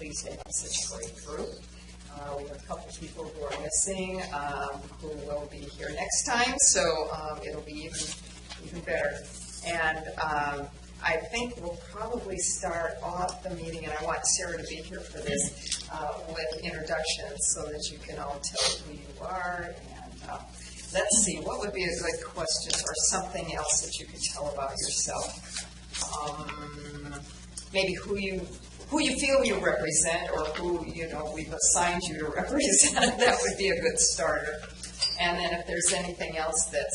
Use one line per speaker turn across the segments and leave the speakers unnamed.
pleased to have such a great group. We have a couple of people who are missing who will be here next time, so it'll be even better. And I think we'll probably start off the meeting, and I want Sarah to be here for this, with introductions so that you can all tell who you are. And let's see, what would be a good question or something else that you could tell about yourself? Maybe who you feel you represent, or who we've assigned you to represent. That would be a good starter. And then if there's anything else that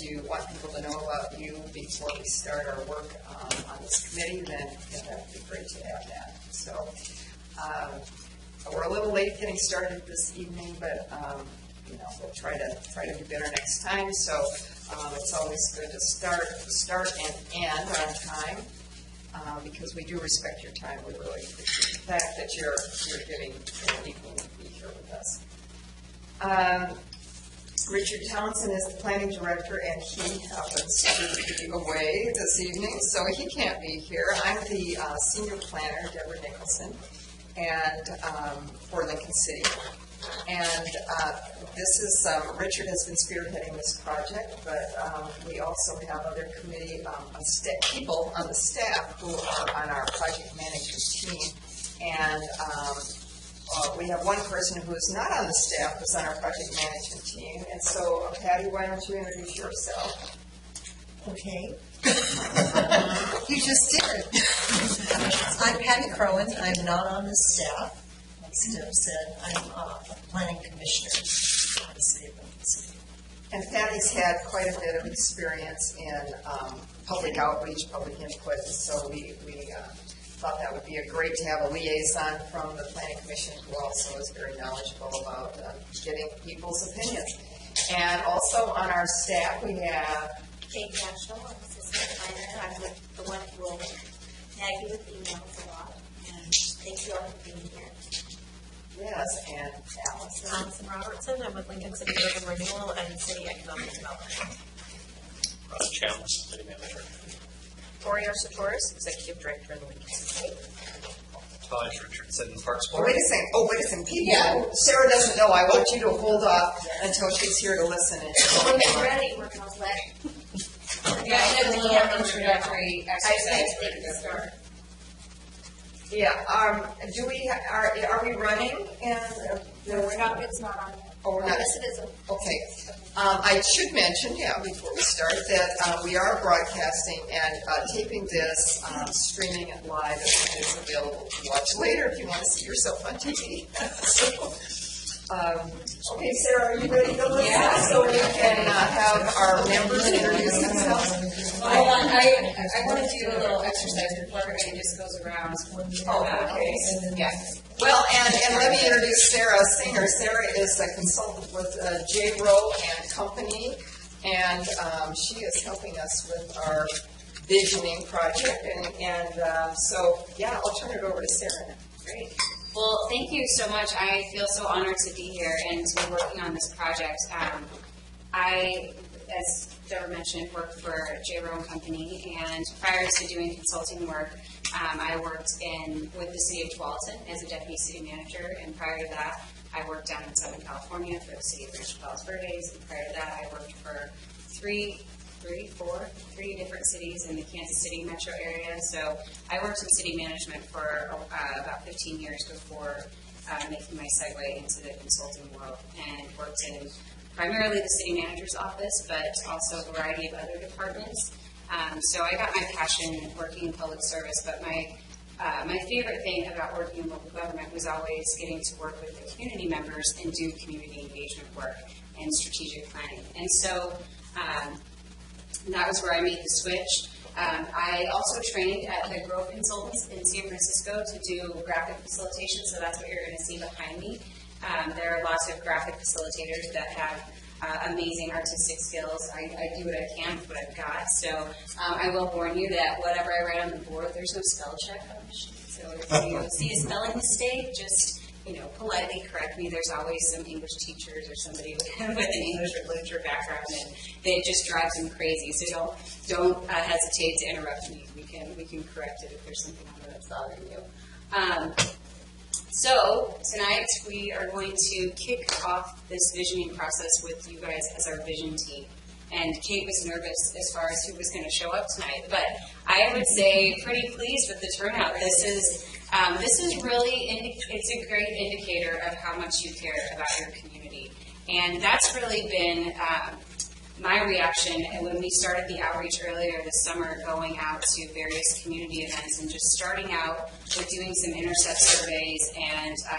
you want people to know about you before we start our work on this committee, then that would be great to have that. So we're a little late getting started this evening, but we'll try to do better next time. So it's always good to start and end on time. Because we do respect your time. We really appreciate the fact that you're giving people to be here with us. Richard Townsend is the planning director, and he happens to be away this evening, so he can't be here. I'm the senior planner, Deborah Nicholson, and for Lincoln City. And this is, Richard has been spearheading this project, but we also have other committee people on the staff who are on our project management team. And we have one person who is not on the staff who's on our project management team. And so, Patty, why don't you introduce yourself?
Okay. You just did. I'm Patty Crowan. I'm not on the staff. Steph said, I'm a planning commissioner in the city of Lincoln City.
And Patty's had quite a bit of experience in public outreach, public input, so we thought that would be great to have a liaison from the planning commission who also is very knowledgeable about getting people's opinions. And also on our staff we have
Kate National, I'm assistant planner. I'm the one who will tag you with emails a lot. And thank you all for being here.
Yes, and Allison.
Allison Robertson. I'm with Lincoln City Urban Renewal and City Economic Development.
Chalmers, City Manager.
Tori Arsatorres, Executive Director of the Lincoln City.
Todd Richardson, Parks
Oh,
Board.
wait a second. People, Sarah doesn't know. I want you to hold off until she's here to listen.
When you're ready, we're going to let
Yeah, I did a little introductory exercise.
start.
Yeah. Are we running? And
No, we're not. It's not on yet.
Oh, we're not.
Yes, it is.
Okay. I should mention, before we start, that we are broadcasting and taping this, streaming it live, and it's available to watch later if you want to see yourself on TV. Okay, Sarah, are you ready to listen?
Yeah.
So we can have our members introduce themselves.
Hold on, I want to do a little exercise before everybody just goes around.
Oh, okay.
Yeah.
Well, and let me introduce Sarah Singer. Sarah is a consultant with J. Rowe and Company, and she is helping us with our visioning project. And so, yeah, I'll turn it over to Sarah now.
Great. Well, thank you so much. I feel so honored to be here and to be working on this project. I, as Deborah mentioned, worked for J. Rowe and Company, and prior to doing consulting work, I worked with the city of Tualatin as a deputy city manager, and prior to that, I worked down in Southern California for the city of Rancho Palos Verdes, and prior to that, I worked for three different cities in the Kansas City metro area. So I worked in city management for about 15 years before making my segue into the consulting world, and worked in primarily the city manager's office, but also a variety of other departments. So I got my passion working in public service, but my favorite thing about working in local government was always getting to work with the community members and do community engagement work and strategic planning. And so that was where I made the switch. I also trained at the Grove Consultants in San Francisco to do graphic facilitation, so that's what you're going to see behind me. There are lots of graphic facilitators that have amazing artistic skills. I do what I can with what I've got, so I will warn you that whatever I write on the board, there's no spell check on the sheet. So if you see a spelling mistake, just politely correct me. There's always some English teachers or somebody with an English or literature background, and it just drives them crazy. So don't hesitate to interrupt me. We can correct it if there's something on there that's bothering you. So tonight we are going to kick off this visioning process with you guys as our vision team. And Kate was nervous as far as who was going to show up tonight, but I would say pretty pleased with the turnout. This is really it's a great indicator of how much you care about your community, and that's really been my reaction when we started the outreach earlier this summer, going out to various community events and just starting out with doing some intercept surveys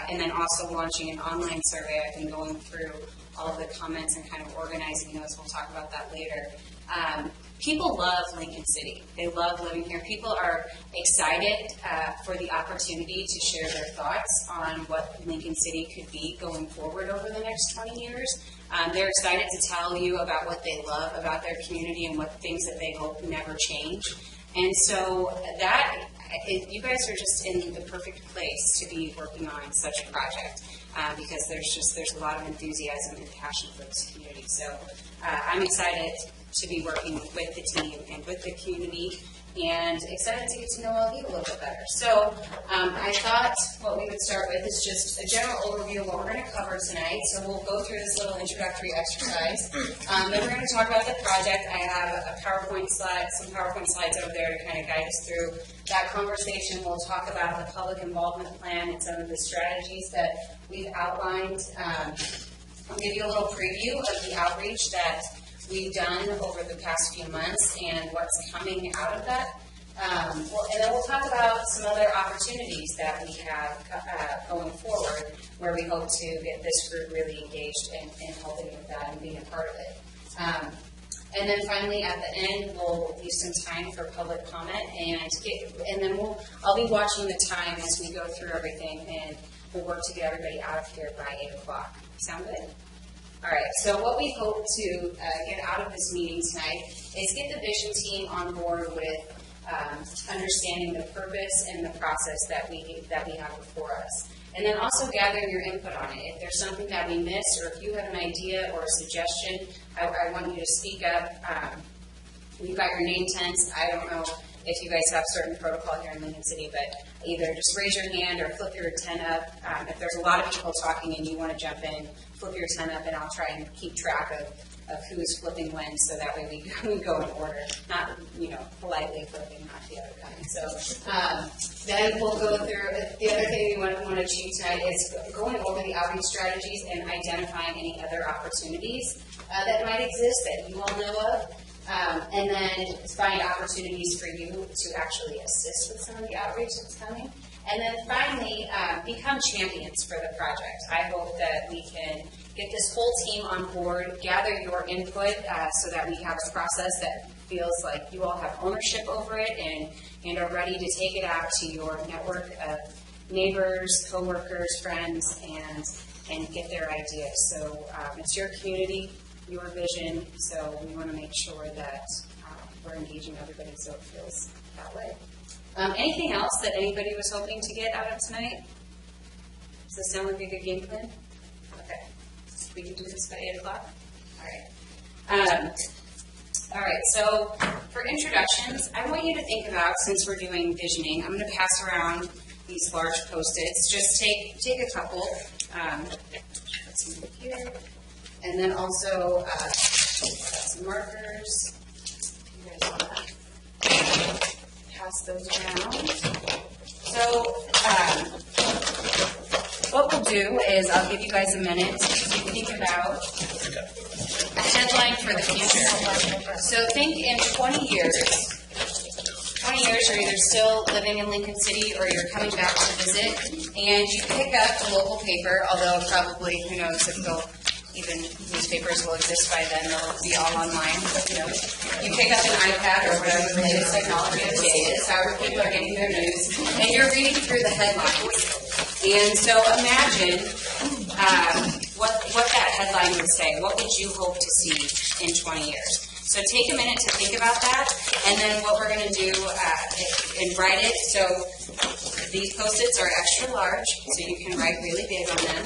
and then also launching an online survey. I've been going through all of the comments and kind of organizing those. We'll talk about that later. People love Lincoln City. They love living here. People are excited for the opportunity to share their thoughts on what Lincoln City could be going forward over the next 20 years. They're excited to tell you about what they love about their community and what things that they hope never change. And so you guys are just in the perfect place to be working on such a project. Because there's a lot of enthusiasm and passion for this community. So I'm excited to be working with the team and with the community, and excited to get to know all of you a little bit better. So I thought what we would start with is just a general overview of what we're going to cover tonight. So we'll go through this little introductory exercise. Then we're going to talk about the project. I have some PowerPoint slides over there to kind of guide us through that conversation. We'll talk about the public involvement plan and some of the strategies that we've outlined. I'll give you a little preview of the outreach that we've done over the past few months and what's coming out of that. And then we'll talk about some other opportunities that we have going forward, where we hope to get this group really engaged in helping with that and being a part of it. And then finally, at the end, we'll leave some time for public comment, and then I'll be watching the time as we go through everything, and we'll work to get everybody out of here by 8 o'clock. Sound good? All right, so what we hope to get out of this meeting tonight is get the vision team on board with understanding the purpose and the process that we have before us. And then also gathering your input on it. If there's something that we missed, or if you have an idea or a suggestion, I want you to speak up. You've got your name tags. I don't know if you guys have certain protocol here in Lincoln City, but either just raise your hand or flip your 10 up. If there's a lot of people talking and you want to jump in, flip your 10 up, and I'll try and keep track of who is flipping when, so that way we go in order, not politely flipping, not the other kind. So then we'll go through the other thing we want to achieve tonight is going over the outreach strategies and identifying any other opportunities that might exist that you all know of. And then find opportunities for you to actually assist with some of the outreach that's coming. And then finally, become champions for the project. I hope that we can get this whole team on board, gather your input so that we have a process that feels like you all have ownership over it and are ready to take it out to your network of neighbors, coworkers, friends, and get their ideas. So it's your community, your vision, so we want to make sure that we're engaging everybody so it feels that way. Anything else that anybody was hoping to get out of tonight? Does this sound like a good game plan? Okay. We can do this by 8 o'clock? All right, so for introductions, I want you to think about, since we're doing visioning, I'm going to pass around these large Post-its. Just take a couple. Put some here. And then also some markers. You guys want to pass those around. So what we'll do is I'll give you guys a minute to think about a headline for the future. So think in 20 years. 20 years, you're either still living in Lincoln City or you're coming back to visit, and you pick up the local paper, although probably, who knows if even newspapers will exist by then, they'll be all online. But, you pick up an iPad or whatever the latest technology of the day is, however people are getting their news, and you're reading through the headlines. And so imagine what that headline would say. What would you hope to see in 20 years? So take a minute to think about that, and then what we're going to do and write it. So these Post-its are extra large, so you can write really big on them.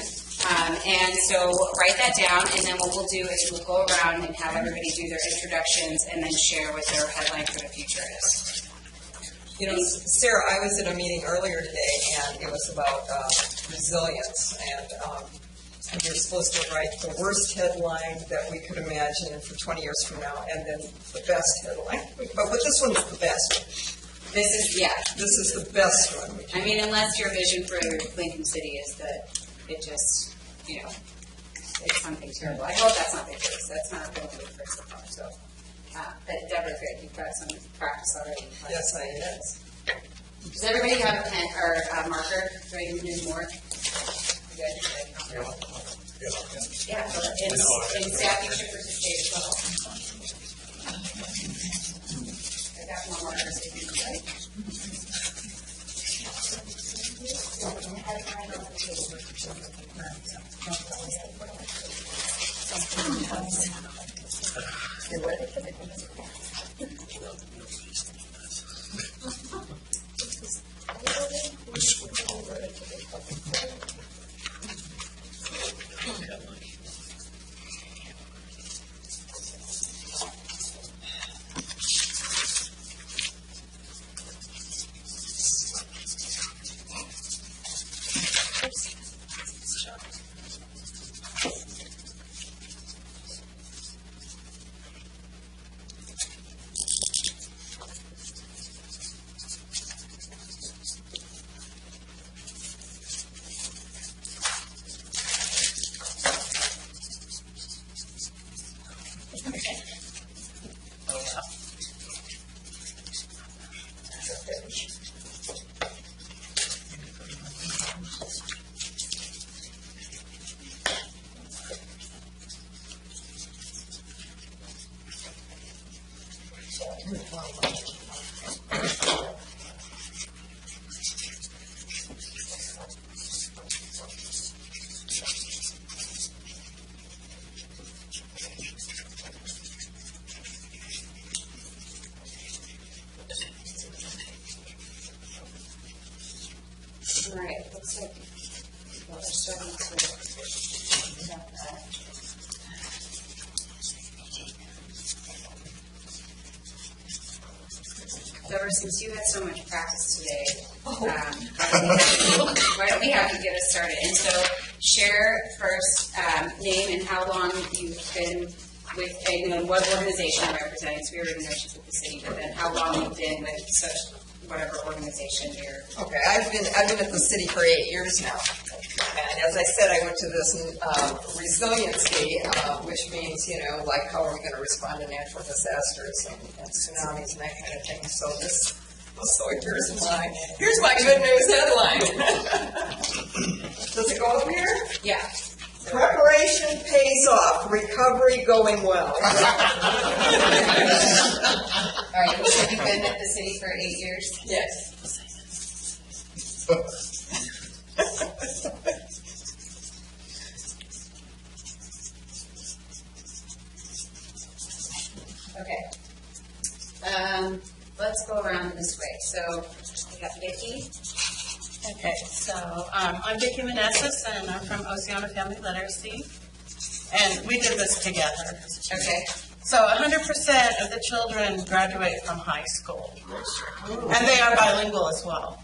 And so write that down, and then what we'll do is we'll go around and have everybody do their introductions and then share what their headline for the future is.
You know, Sarah, I was at a meeting earlier today, and it was about resilience, and you're supposed to write the worst headline that we could imagine for 20 years from now, and then the best headline. But this one's the best.
This is, yeah.
This is the best one.
I mean, unless your vision for Lincoln City is that it just, you know, it's something terrible. I hope that's not the case. That's not going to be the first of all. So, but Deborah, good. You've got some practice already.
Yes, I did.
Does everybody have a pen or a marker ready to do more? Good. Yeah. And staff, you should participate as well. I got more markers if you like. All right, looks like people are starting to. Deborah, since you had so much practice today, why don't we have you get us started? And so, share first name and how long you've been with, and what organization you're representing. So we already know she's with the city, but then how long you've been with such whatever organization you're.
Okay, I've been at the city for 8 years now. And as I said, I went to this resiliency, which means, you know, like how are we going to respond to natural disasters and tsunamis and that kind of thing. So here's my good news headline. Does it go up here?
Yeah.
Preparation pays off, recovery going well.
All right, you said you've been at the city for 8 years?
Yes.
Okay. Let's go around this way. So we got Vicki.
Okay, so I'm Vicki Manassas, and I'm from Oceana Family Literacy, and we did this together.
Okay.
So 100% of the children graduate from high school, and they are bilingual as well.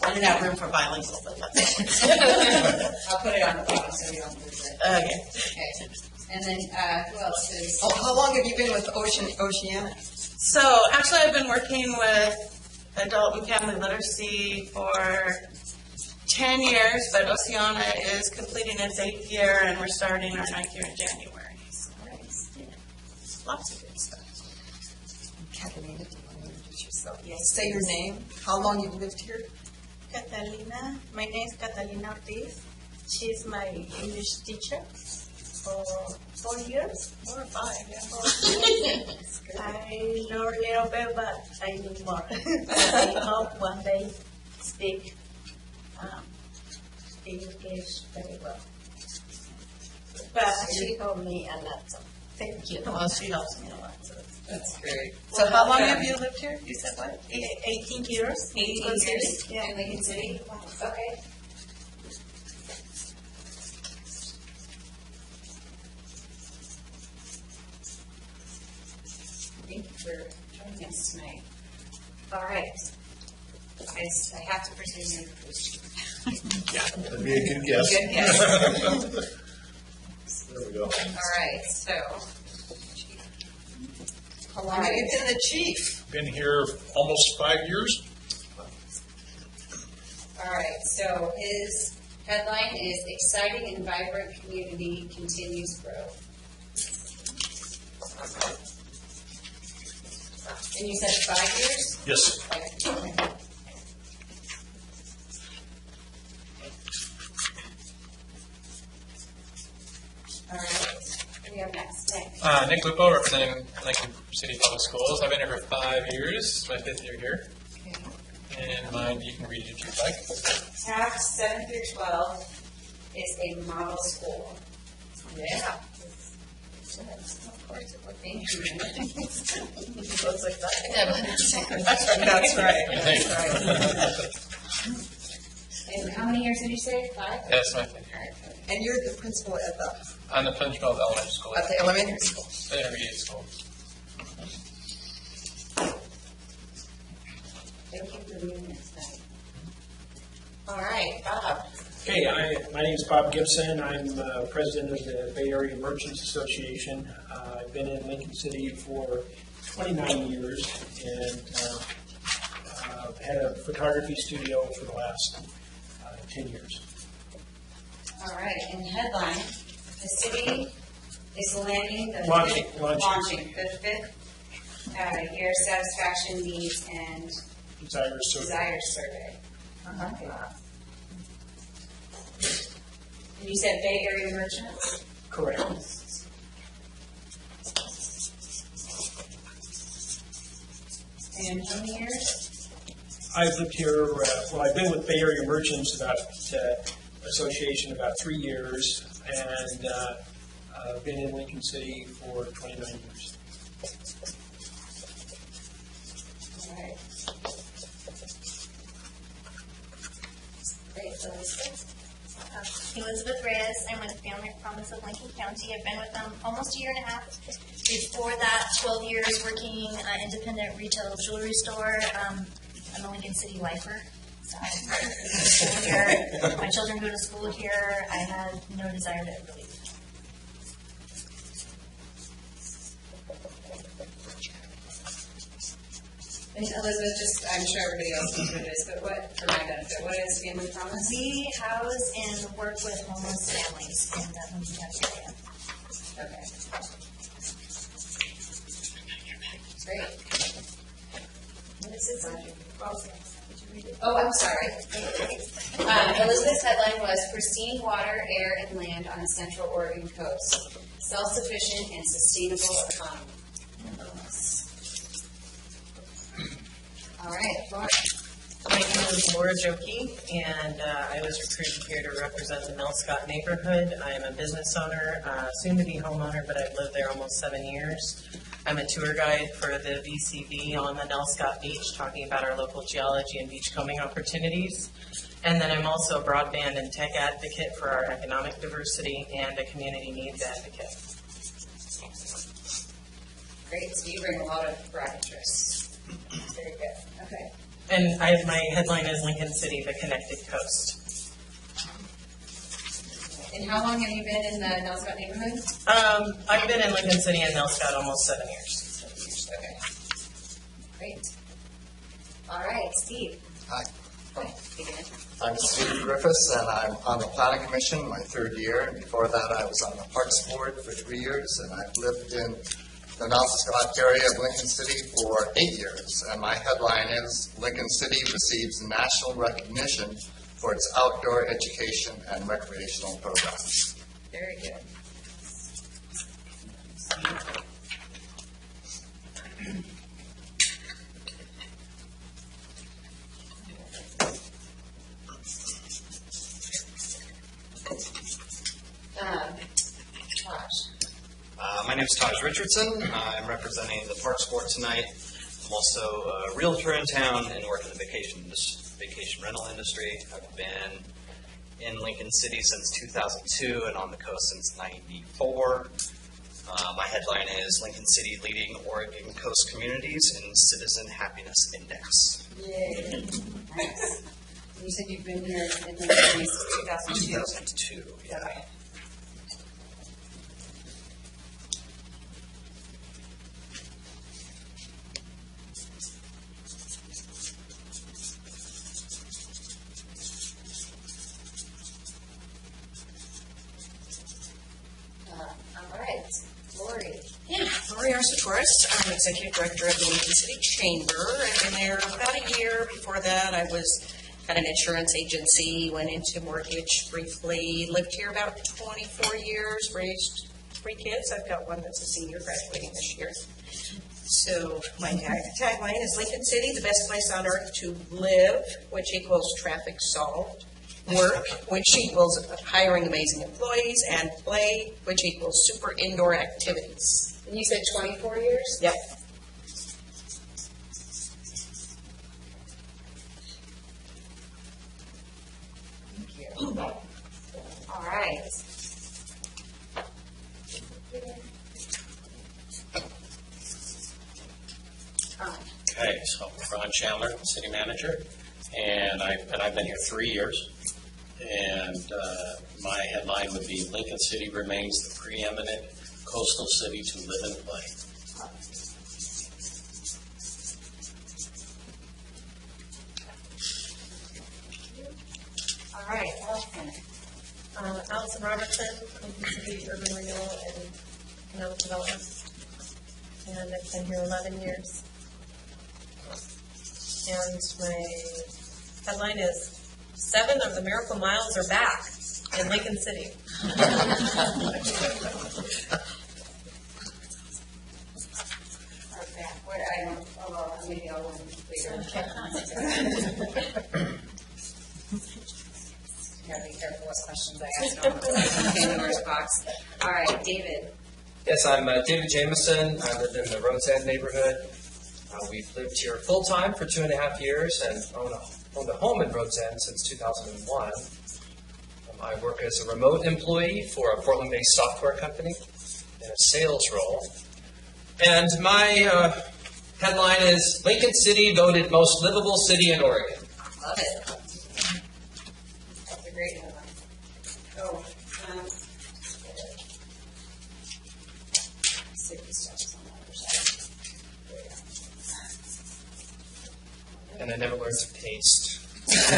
I didn't have room for bilingual, but that's
I'll put it on the bottom so we don't lose it.
okay.
Okay. And then who else is?
Oh, how long have you been with Oceana?
So actually, I've been working with adult and family literacy for 10 years, but Oceana is completing its 8th year, and we're starting our 9th year in January. So, yeah, lots of good stuff.
Catalina, do you want to introduce yourself?
Yes.
Say your name, how long you've lived here?
Catalina, my name is Catalina Ortiz. She's my English teacher for 4 years, 4 or 5. Yeah. I know a little bit, but I need more. I hope one day speak English very well. But she told me a lot, so thank you. Well, she helps me a lot. So.
That's great.
So how long have you lived here? You said what? 18 years.
18 years
Yeah.
in Lincoln City. Okay. Thank you for All right. I have to presume you're
That'd be a good guess.
good guess.
There we go.
All right, so. How long have you been the chief?
Been here almost 5 years.
All right, so his headline is Exciting and Vibrant Community Continues Growth. And you said 5 years?
Yes.
Okay. All right, what do you have next? Nick?
Nick Lupo, representing Lincoln City Public Schools. I've been here for 5 years. It's my 5th year here. And mine, you can read it if you'd like.
Taft 7 through 12 is a model school.
Yeah.
Of course, it would be.
Looks like that.
That's right.
And how many years did you say? 5?
That's my 5th year.
And you're the principal at the
I'm the principal of the elementary school.
elementary school.
The intermediate school.
Thank you for being here tonight. All right, Bob.
Hey, my name is Bob Gibson. I'm president of the Bay Area Merchants Association. I've been in Lincoln City for 29 years and had a photography studio for the last 10 years.
All right, and headline, the city is landing the
Launching.
the fifth year satisfaction needs and desires survey. And you said Bay Area merchants?
Correct.
And how many years?
I've lived here, I've been with Bay Area Merchants Association about 3 years, and I've been in Lincoln City for 29 years.
All right. Great, so
Elizabeth Reyes. I'm with Family Promise of Lincoln County. I've been with them almost a year and a half. Before that, 12 years working independent retail jewelry store. I'm a Lincoln City lifer. So here, my children go to school here. I had no desire to ever leave.
And Elizabeth, just, I'm sure everybody else knows what it is, but what, for my benefit, what is Family Promise?
We house and work with homeless families in the Lincoln County area.
Okay. Great.
This is
Oh, I'm sorry. Elizabeth's headline was Pristine Water, Air, and Land on the Central Oregon Coast. Self-sufficient and sustainable economy. All right, Laura.
My name is Laura Joki, and I was recruited here to represent the Nell Scott neighborhood. I am a business owner, soon-to-be homeowner, but I've lived there almost 7 years. I'm a tour guide for the VCB on the Nell Scott Beach, talking about our local geology and beachcombing opportunities. And then I'm also a broadband and tech advocate for our economic diversity and a community needs advocate.
Great, so you bring a lot of broad interests. Very good, okay.
And my headline is Lincoln City, the Connected Coast.
And how long have you been in the Nell Scott neighborhood?
I've been in Lincoln City and Nell Scott almost 7 years.
7 years, okay. Great. All right, Steve.
Hi.
Begin.
I'm Steve Griffiths, and I'm on the Planning Commission, my 3rd year. And before that, I was on the Parks Board for 3 years, and I've lived in the Nell Scott area of Lincoln City for 8 years. And my headline is Lincoln City receives national recognition for its outdoor education and recreational programs.
Very good.
My name is Taj Richardson. I'm representing the Parks Board tonight. I'm also a realtor in town and work in the vacation rental industry. I've been in Lincoln City since 2002 and on the coast since '94. My headline is Lincoln City Leading Oregon Coast Communities in Citizen Happiness Index.
Yay. Nice. You said you've been here in Lincoln City since 2002.
2002, yeah.
Okay. All right, Lori.
Yeah, Lori Arsatorres. I'm Executive Director of the Lincoln City Chamber. I've been there about a year. Before that, I was at an insurance agency, went into mortgage briefly, lived here about 24 years, raised 3 kids. I've got one that's a senior graduating this year. So my tagline is Lincoln City, the best place on earth to live, which equals traffic solved. Work, which equals hiring amazing employees, and play, which equals super indoor activities.
And you said 24 years?
Yep.
Thank you. All right.
Okay, so Ron Chandler, City Manager, and I've been here 3 years. And my headline would be Lincoln City remains the preeminent coastal city to live and play.
All right, Allison.
Allison Robertson, Lincoln City Urban Renewal and Economic Development. And I've been here 11 years. And my headline is 7 of the Miracle Miles are back in Lincoln City.
Okay, I don't, well, maybe I'll win later. Gotta be careful what questions I ask on the Pandora's box. All right, David.
Yes, I'm David Jameson. I live in the Rhodes End neighborhood. We've lived here full-time for 2.5 years and owned a home in Rhodes End since 2001. I work as a remote employee for a Portland-based software company in a sales role. And my headline is Lincoln City voted most livable city in Oregon.
Love it. That's a great headline. Oh, city stuff's on the other side.
And I never learned to paste.
All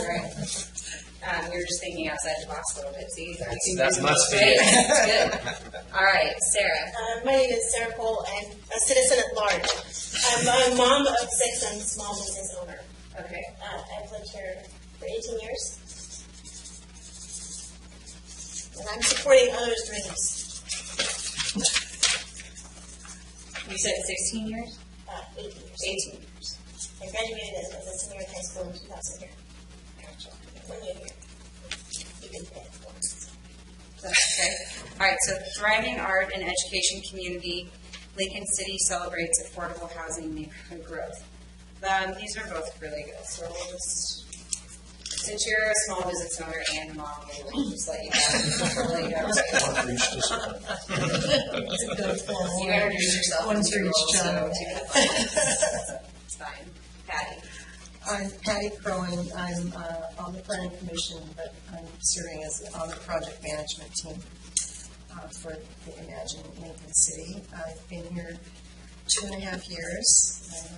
right. You're just thinking outside the box a little bit. See,
That must be
it.
it.
Good. All right, Sarah.
My name is Sarah Cole. I'm a citizen at large. I'm a mom of 6 and small business owner.
Okay.
I've lived here for 18 years. And I'm supporting others' dreams.
You said 16 years?
18 years.
18 years.
I graduated as a senior in high school in 2000 here.
Gotcha.
1 year here. You can pay for it.
Okay. All right, so thriving art and education community, Lincoln City celebrates affordable housing neighborhood growth. These are both really good, so we'll just, since you're a small business owner and mom, we'll just let you go. You introduced yourself.
One for each child.
It's fine. Patty.
I'm Patty Crowan. I'm on the planning commission, but I'm serving on the project management team for the Imagine Lincoln City. I've been here 2.5 years.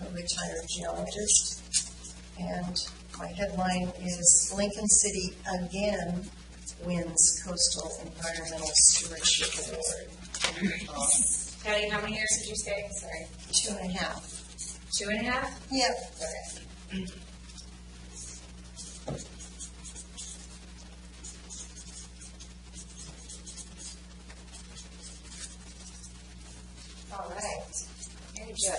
I'm a retired geologist. And my headline is Lincoln City again wins Coastal Environmental Stewardship Award.
Patty, how many years did you say? Sorry.
2.5.
2.5?
Yep.
Okay. All right. Mary Jo.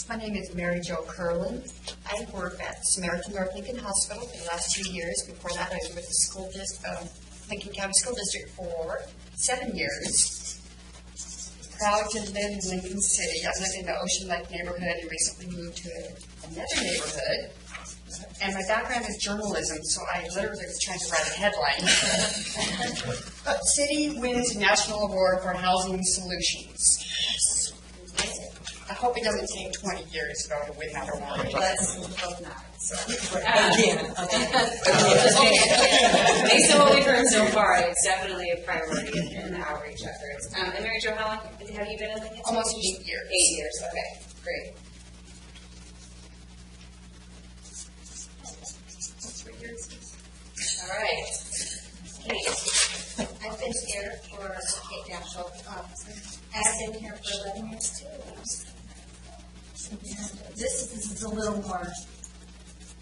My name is Mary Jo Curlin. I work at Samaritan North Lincoln Hospital for the last 2 years. Before that, I was with the Lincoln County School District for 7 years. Proud to live in Lincoln City. I live in the Ocean Lake neighborhood and recently moved to another neighborhood And my background is journalism, so I literally was trying to write a headline. City wins National Award for Housing Solutions. I hope it doesn't take 20 years though to win that award.
Let's hope not.
So,
Based on what we've heard so far, it's definitely a priority in the outreach efforts. And Mary Jo, how long have you been in Lincoln?
Almost 8 years.
8 years, okay, great.
3 years.
All right. Kate.
I've been here for, Kate Daschel, I've been here for 11 years too. And this is a little more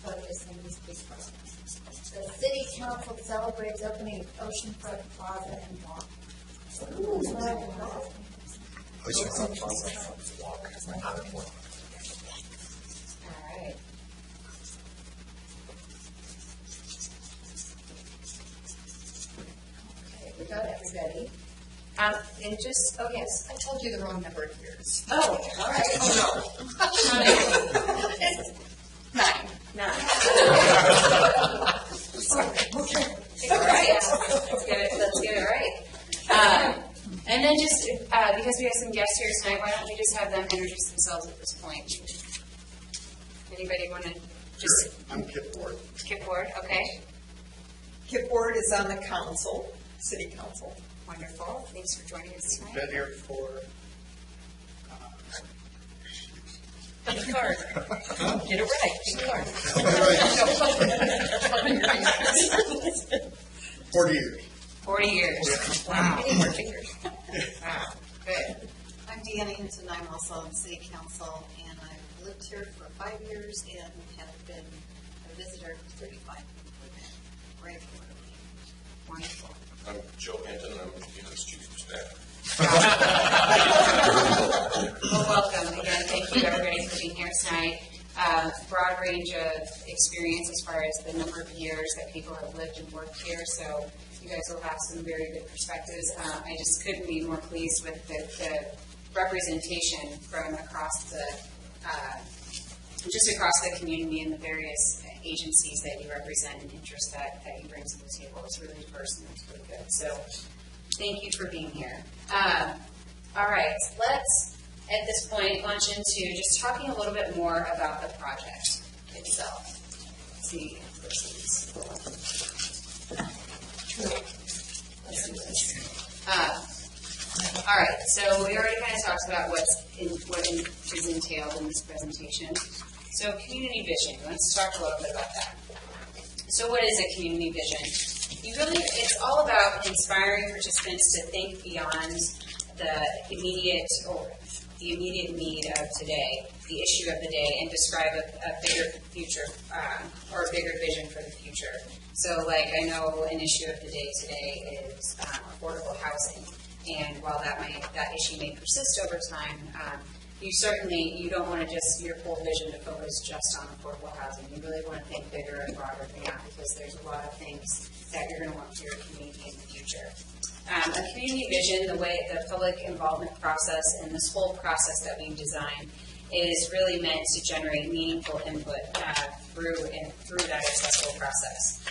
focused on these big programs. The City Council celebrates opening of Oceanfront Plaza and Walk.
Oceanfront Plaza and Walk.
All right. Okay, we got everybody. And just, oh yes,
I told you the wrong number of years.
oh, all right. Oh, no.
9.
Okay. All right. Let's get it right. And then just, because we have some guests here tonight, why don't we just have them introduce themselves at this point? Anybody want to just?
I'm Kip Ward.
Kip Ward, okay.
Kip Ward is on the council, city council.
Wonderful. Thanks for joining us tonight.
Been here for,
Get the card. Get it right. Get the card.
40 years.
40 years. Wow. Any more fingers? Wow. Good.
I'm Deanna Hinton. I'm also on City Council, and I've lived here for 5 years and have been a visitor for 35. Regularly.
Wonderful.
I'm Joe Hinton, I'm Deanna's Chief of Staff.
Well, welcome again. Thank you everybody for being here tonight. Broad range of experience as far as the number of years that people have lived and worked here, so you guys will have some very good perspectives. I just couldn't be more pleased with the representation from across just across the community and the various agencies that you represent and interests that you bring to the table. It's really diverse and it's really good. So thank you for being here. All right, let's at this point launch into just talking a little bit more about the project itself. Let's see if this is. All right, so we already kind of talked about what is entailed in this presentation. So community vision, let's talk a little bit about that. So what is a community vision? It's all about inspiring participants to think beyond the immediate need of today, the issue of the day, and describe a bigger future or a bigger vision for the future. So like I know an issue of the day today is affordable housing. And while that issue may persist over time, you don't want to just your whole vision to focus just on affordable housing. You really want to think bigger and broader than that because there's a lot of things that you're going to want for your community in the future. A community vision, the public involvement process, and this whole process that we've designed is really meant to generate meaningful input through that accessible process.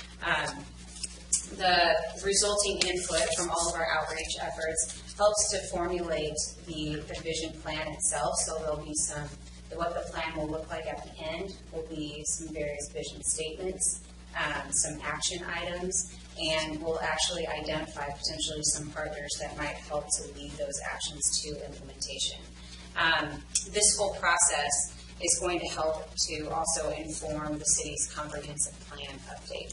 The resulting input from all of our outreach efforts helps to formulate the vision plan itself. So there'll be what the plan will look like at the end will be some various vision statements, some action items, and we'll actually identify potentially some partners that might help to lead those actions to implementation. This whole process is going to help to also inform the city's comprehensive plan update.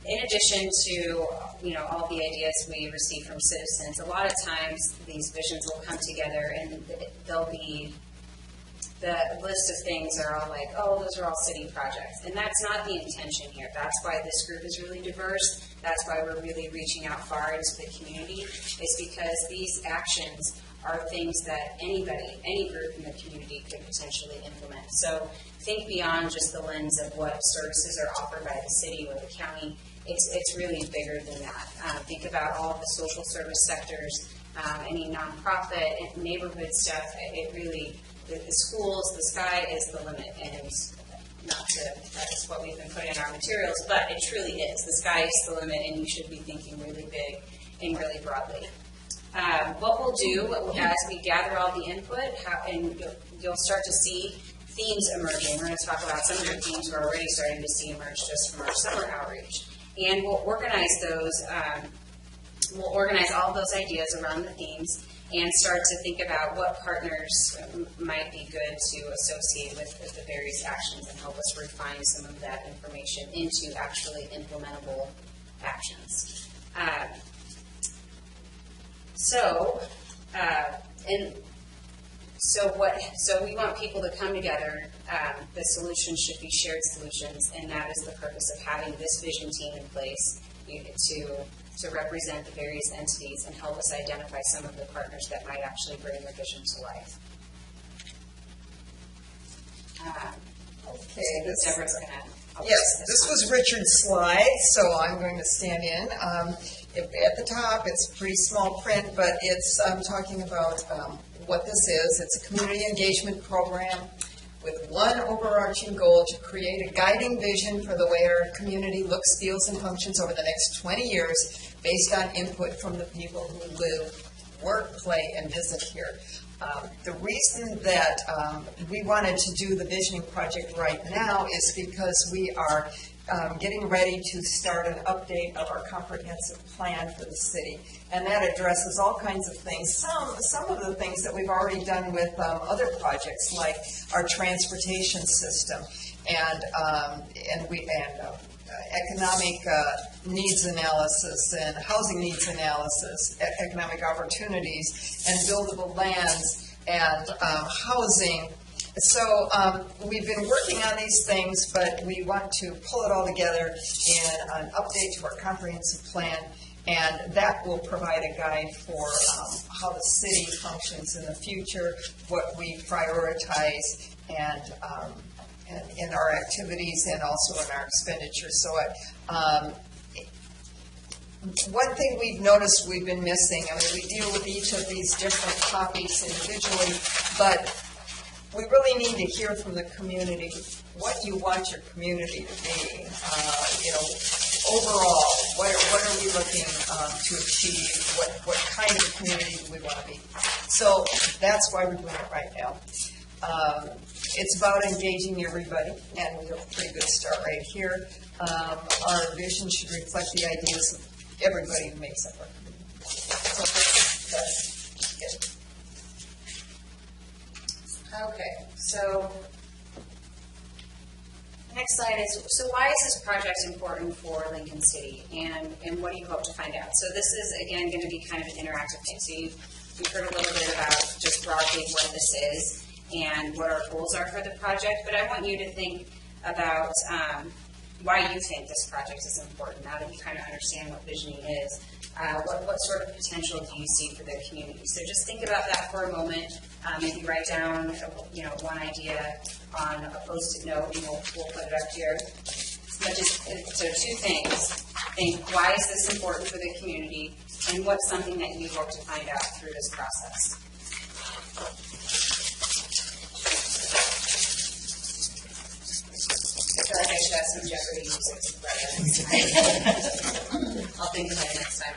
In addition to all the ideas we receive from citizens, a lot of times these visions will come together and they'll be the list of things are all like, oh, those are all city projects, and that's not the intention here. That's why this group is really diverse. That's why we're really reaching out far into the community. Is because these actions are things that any group in the community could potentially implement. So think beyond just the lens of what services are offered by the city or the county. It's really bigger than that. Think about all of the social service sectors, any nonprofit and neighborhood stuff. It really the schools, the sky is the limit, and that's what we've been putting in our materials, but it truly is. The sky is the limit, and you should be thinking really big and really broadly. What we'll do as we gather all the input, and you'll start to see themes emerging. We're going to talk about some of the themes we're already starting to see emerge just from our summer outreach. And we'll organize those, we'll organize all those ideas around the themes and start to think about what partners might be good to associate with the various actions and help us refine some of that information into actually implementable actions. So we want people to come together. The solutions should be shared solutions, and that is the purpose of having this vision team in place to represent the various entities and help us identify some of the partners that might actually bring the vision to life.
Okay,
Deborah's going to help
yes,
us
this was Richard's slide, so I'm going to stand in. At the top, it's pretty small print, but it's talking about what this is. It's a community engagement program with one overarching goal to create a guiding vision for the way our community looks, feels, and functions over the next 20 years based on input from the people who live, work, play, and visit here. The reason that we wanted to do the visioning project right now is because we are getting ready to start an update of our comprehensive plan for the city. And that addresses all kinds of things. Some of the things that we've already done with other projects, like our transportation system and economic needs analysis and housing needs analysis, economic opportunities, and buildable lands and housing. So we've been working on these things, but we want to pull it all together in an update to our comprehensive plan, and that will provide a guide for how the city functions in the future, what we prioritize, and in our activities and also in our expenditures. So one thing we've noticed we've been missing, I mean, we deal with each of these different topics individually, but we really need to hear from the community what you want your community to be. Overall, what are we looking to achieve? What kind of community do we want to be? So that's why we're doing it right now. It's about engaging everybody, and we have a pretty good start right here. Our vision should reflect the ideas of everybody who makes up our community. So that's it.
Okay, so next slide is, so why is this project important for Lincoln City, and what do you hope to find out? So this is, again, going to be kind of an interactive thing. So you've heard a little bit about just broadly what this is and what our goals are for the project, but I want you to think about why you think this project is important, now that you kind of understand what visioning is. What sort of potential do you see for the community? So just think about that for a moment. Maybe write down, one idea on a Post-it note, and we'll put it up here. But so two things. Think, why is this important for the community, and what's something that you hope to find out through this process? I feel like I should have some Jeopardy music. I'll think about it next time.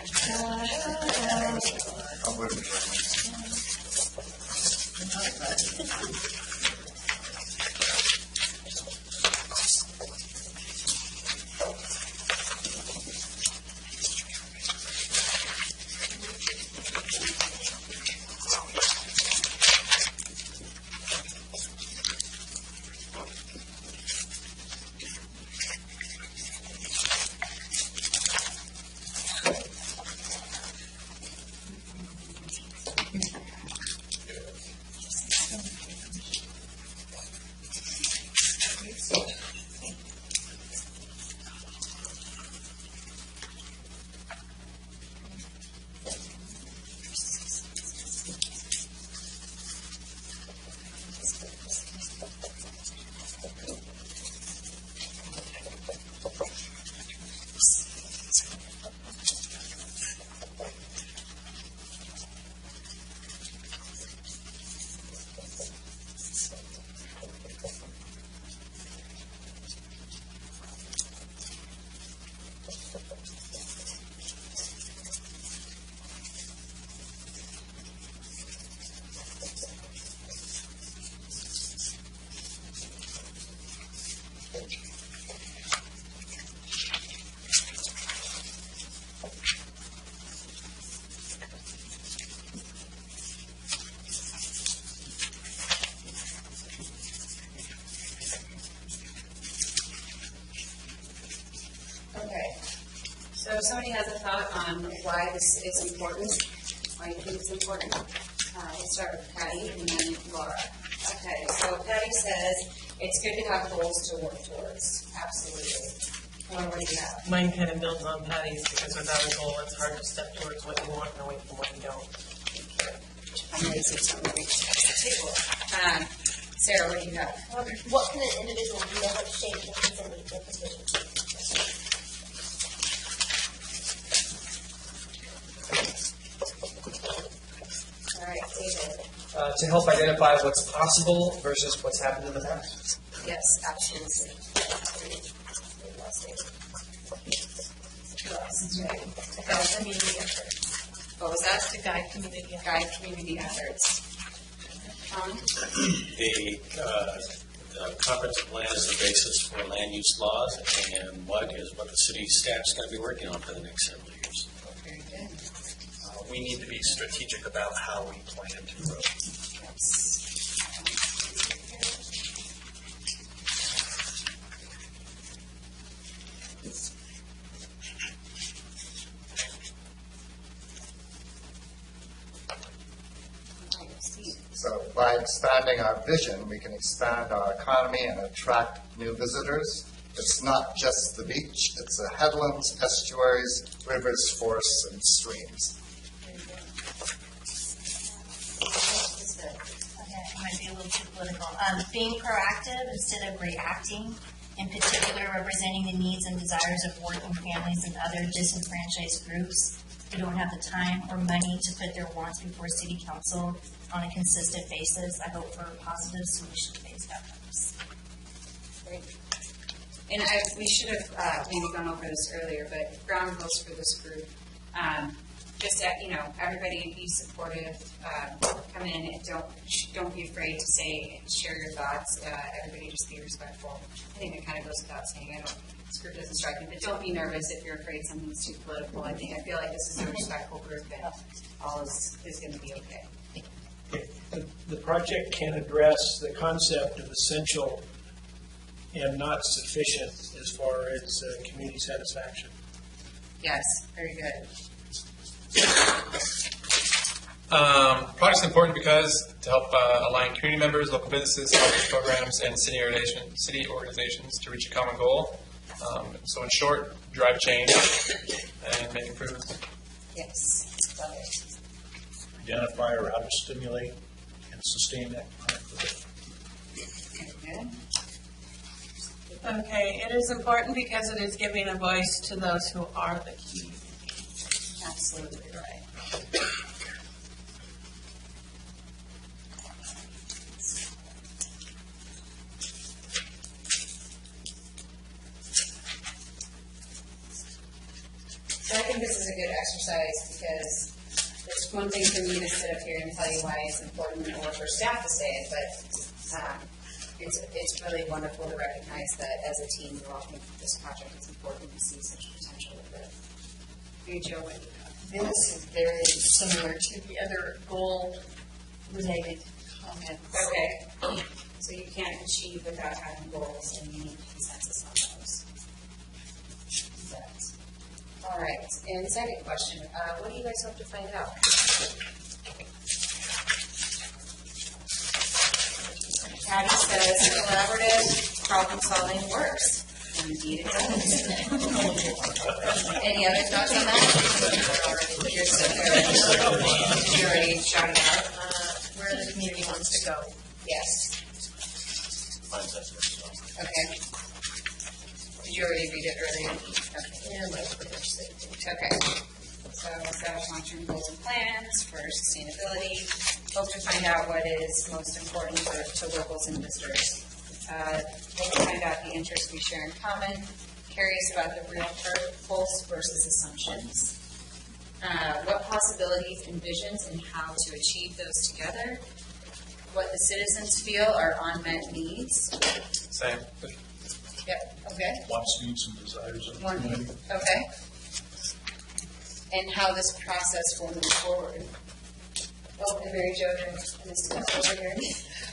somebody has a thought on why this is important, why you think it's important, we'll start with Patty and then Laura. Okay, so Patty says it's good to have goals to work towards. Absolutely. Laura, what do you have?
Mine kind of builds on Patty's because without a goal, it's hard to step towards what you want and away from what you don't.
I'm going to say something great across the table. Sarah, what do you have?
What can an individual do to help shape the community their position?
All right, David.
To help identify what's possible versus what's happened in the past.
Yes, absolutely. Community effort. What was that?
To guide community efforts.
Guide community efforts. Tom?
The comprehensive plan is the basis for land use laws, and what the city staff's going to be working on for the next several years.
Very good.
We need to be strategic about how we plan to grow.
Yes.
So by expanding our vision, we can expand our economy and attract new visitors. It's not just the beach, it's the headlands, estuaries, rivers, forests, and streams.
Okay, it might be a little too political. Being proactive instead of reacting, in particular representing the needs and desires of working families and other disenfranchised groups who don't have the time or money to put their wants before city council on a consistent basis. I hope for positive solution-based outcomes.
Great. And we should have maybe gone over this earlier, but ground rules for this group. Just everybody be supportive. Come in and don't be afraid to share your thoughts. Everybody just be respectful. I think it kind of goes without saying. This group doesn't strike me, but don't be nervous if you're afraid something's too political. I feel like this is a respectful group, and all is going to be okay.
The project can address the concept of essential and not sufficient as far as community satisfaction.
Yes, very good.
Project's important because to help align community members, local businesses, outreach programs, and city organizations to reach a common goal. So in short, drive change and make improvements.
Yes, love it.
Identify or how to stimulate and sustain that growth.
Good.
Okay, it is important because it is giving a voice to those who are the key.
Absolutely right. So I think this is a good exercise because it's one thing for me to sit up here and tell you why it's important or for staff to say it, but it's really wonderful to recognize that as a team, we all think this project is important to see such potential with it. Hey, Joe, what do you have?
This is very similar to the other goal-related comments.
Okay. So you can't achieve without having goals, and you need consensus on those. All right. And second question, what do you guys hope to find out? Patty says collaborative problem solving works. Indeed it does. Any other thoughts on that? You're so good. Did you already shout it out?
Where the community wants to go.
Yes. Okay. Did you already read it earlier? Okay. So establish long-term goals and plans for sustainability. Hope to find out what is most important to locals and visitors. Hope to find out the interests we share in common. Curious about the real pulse versus assumptions. What possibilities and visions and how to achieve those together. What the citizens feel are unmet needs.
Same.
Yep, okay.
Wants, needs, and desires of the
One,
community.
okay. And how this process will move forward. Oh, and Mary Jo, this over here.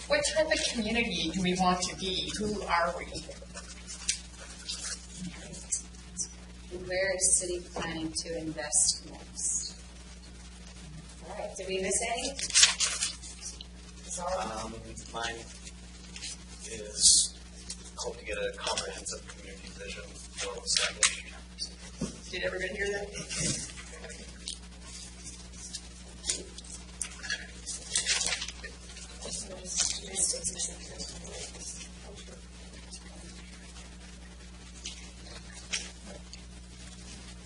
What type of community do we want to be? Who are we?
And where is city planning to invest next? All right, did we miss any?
Mine is hope to get a comprehensive community vision well established.
Did everybody hear that?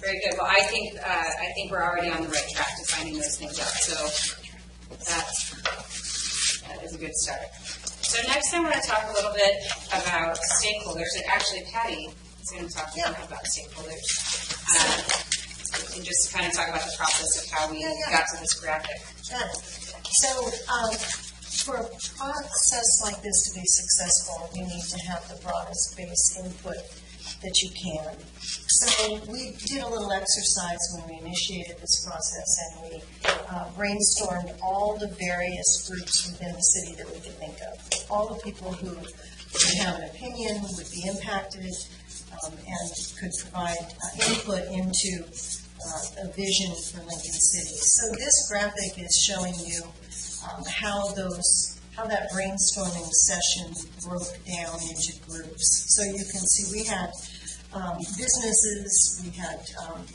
Very good. Well, I think we're already on the right track to finding those things out. So that is a good start. So next, I want to talk a little bit about stakeholders. And actually, Patty is going to talk about stakeholders, and just kind of talk about the process of how we got to this graphic.
Got it. So, for a process like this to be successful, you need to have the broadest base input that you can. So we did a little exercise when we initiated this process, and we brainstormed all the various groups within the city that we could think of. All the people who would have an opinion, would be impacted, and could provide input into a vision for Lincoln City. So this graphic is showing you how that brainstorming session broke down into groups. So you can see we had businesses, we had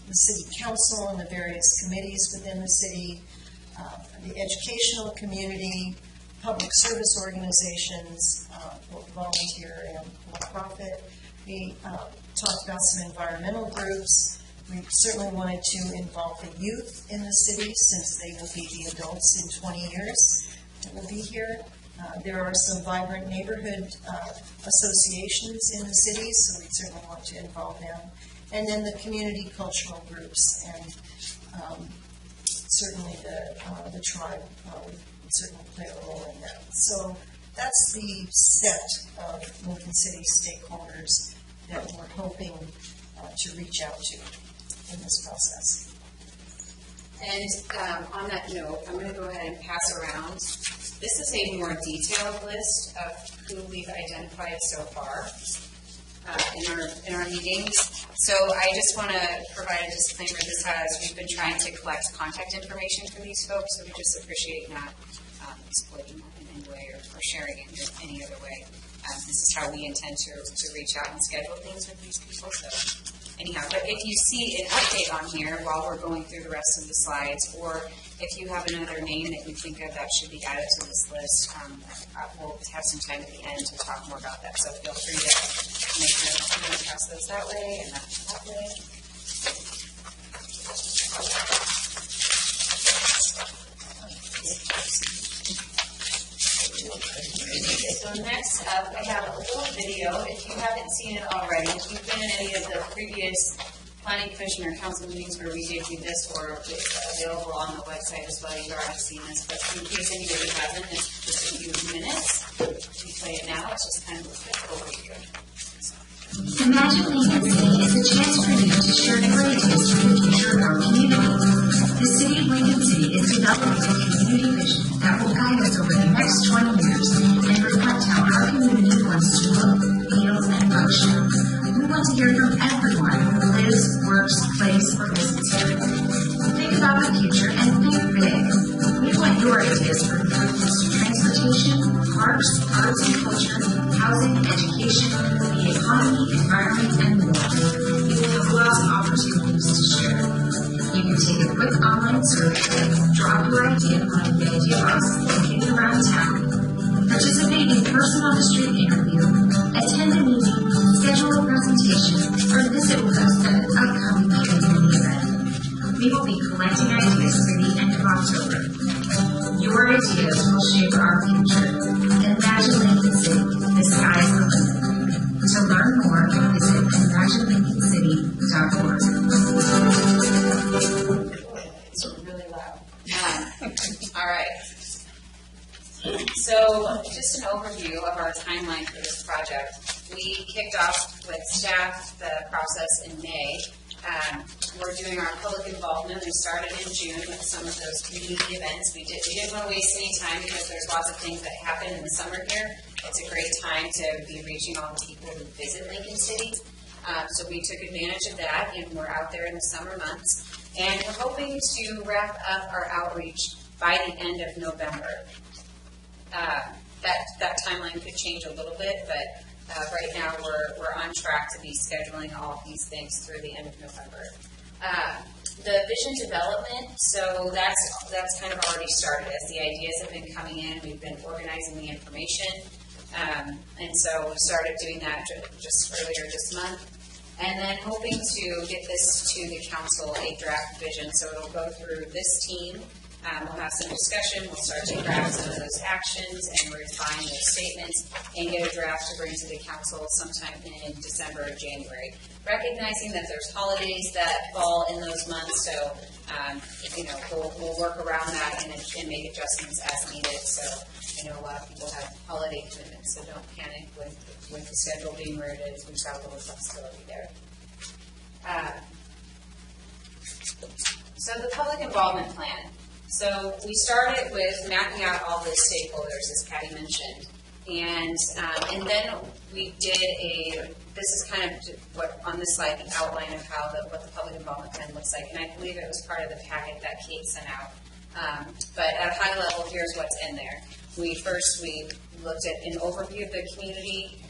the city council and the various committees within the city, the educational community, public service organizations, both volunteer and for-profit. We talked about some environmental groups. We certainly wanted to involve the youth in the city, since they will be the adults in 20 years that will be here. There are some vibrant neighborhood associations in the city, so we certainly want to involve them. And then the community cultural groups, and certainly the tribe would certainly play a role in that. So that's the set of Lincoln City stakeholders that we're hoping to reach out to in this process.
And on that note, I'm going to go ahead and pass around. This is a more detailed list of who we've identified so far in our meetings. So I just want to provide a disclaimer. We've been trying to collect contact information for these folks, so we just appreciate not exploiting that in any way or sharing it in any other way. This is how we intend to reach out and schedule things with these people. So anyhow, but if you see an update on here while we're going through the rest of the slides, or if you have another name that you think of that should be added to this list, we'll have some time at the end to talk more about that. So feel free to make sure to pass those that way and that way. So next up, I have a little video. If you haven't seen it already, if you've been in any of the previous Planning Commission or Council meetings where we gave you this, or it's available on the website as well, you've already seen this. But in case anybody hasn't, it's just a few minutes. If you play it now, it's just kind of a quick overview.
Imagine Lincoln City is a chance for you to share your ideas for the future of our community. The City of Lincoln City is developing a community vision that will guide us over the next 20 years and reflect how our community wants to look, feel, and function. We want to hear from everyone who lives, works, plays, or visits here. Think about the future and think big. We want your ideas for improvements to transportation, parks, arts and culture, housing, education, the economy, environment, and more. You will have lots of opportunities to share. You can take a quick online survey, drop your idea on a video box located around town, participate in person on the street interview, attend a meeting, schedule a presentation, or visit with us at an upcoming community event. We will be collecting ideas through the end of October. Your ideas will shape our future. Imagine Lincoln City, the sky's the limit. To learn more, visit imaginelincolncity.org.
It's really loud. All right. So just an overview of our timeline for this project. We kicked off with staff the process in May. We're doing our public involvement. We started in June with some of those community events. We didn't want to waste any time because there's lots of things that happen in the summer here. It's a great time to be reaching all the people who visit Lincoln City. So we took advantage of that, and we're out there in the summer months. And we're hoping to wrap up our outreach by the end of November. That timeline could change a little bit, but right now we're on track to be scheduling all of these things through the end of November. The vision development, so that's kind of already started. As the ideas have been coming in, we've been organizing the information, and so we started doing that just earlier this month. And then hoping to get this to the council, a draft vision, so it'll go through this team. We'll have some discussion, we'll start to craft some of those actions and refine those statements and get a draft to bring to the council sometime in December or January. Recognizing that there's holidays that fall in those months, so we'll work around that and make adjustments as needed. So I know a lot of people have holiday commitments, so don't panic with the schedule being where it is. We've got a little flexibility there. So the public involvement plan. So we started with mapping out all the stakeholders, as Patty mentioned, and then we did this is kind of what on this slide, an outline of what the public involvement plan looks like, and I believe it was part of the packet that Kate sent out. But at a high level, here's what's in there. We looked at an overview of the community.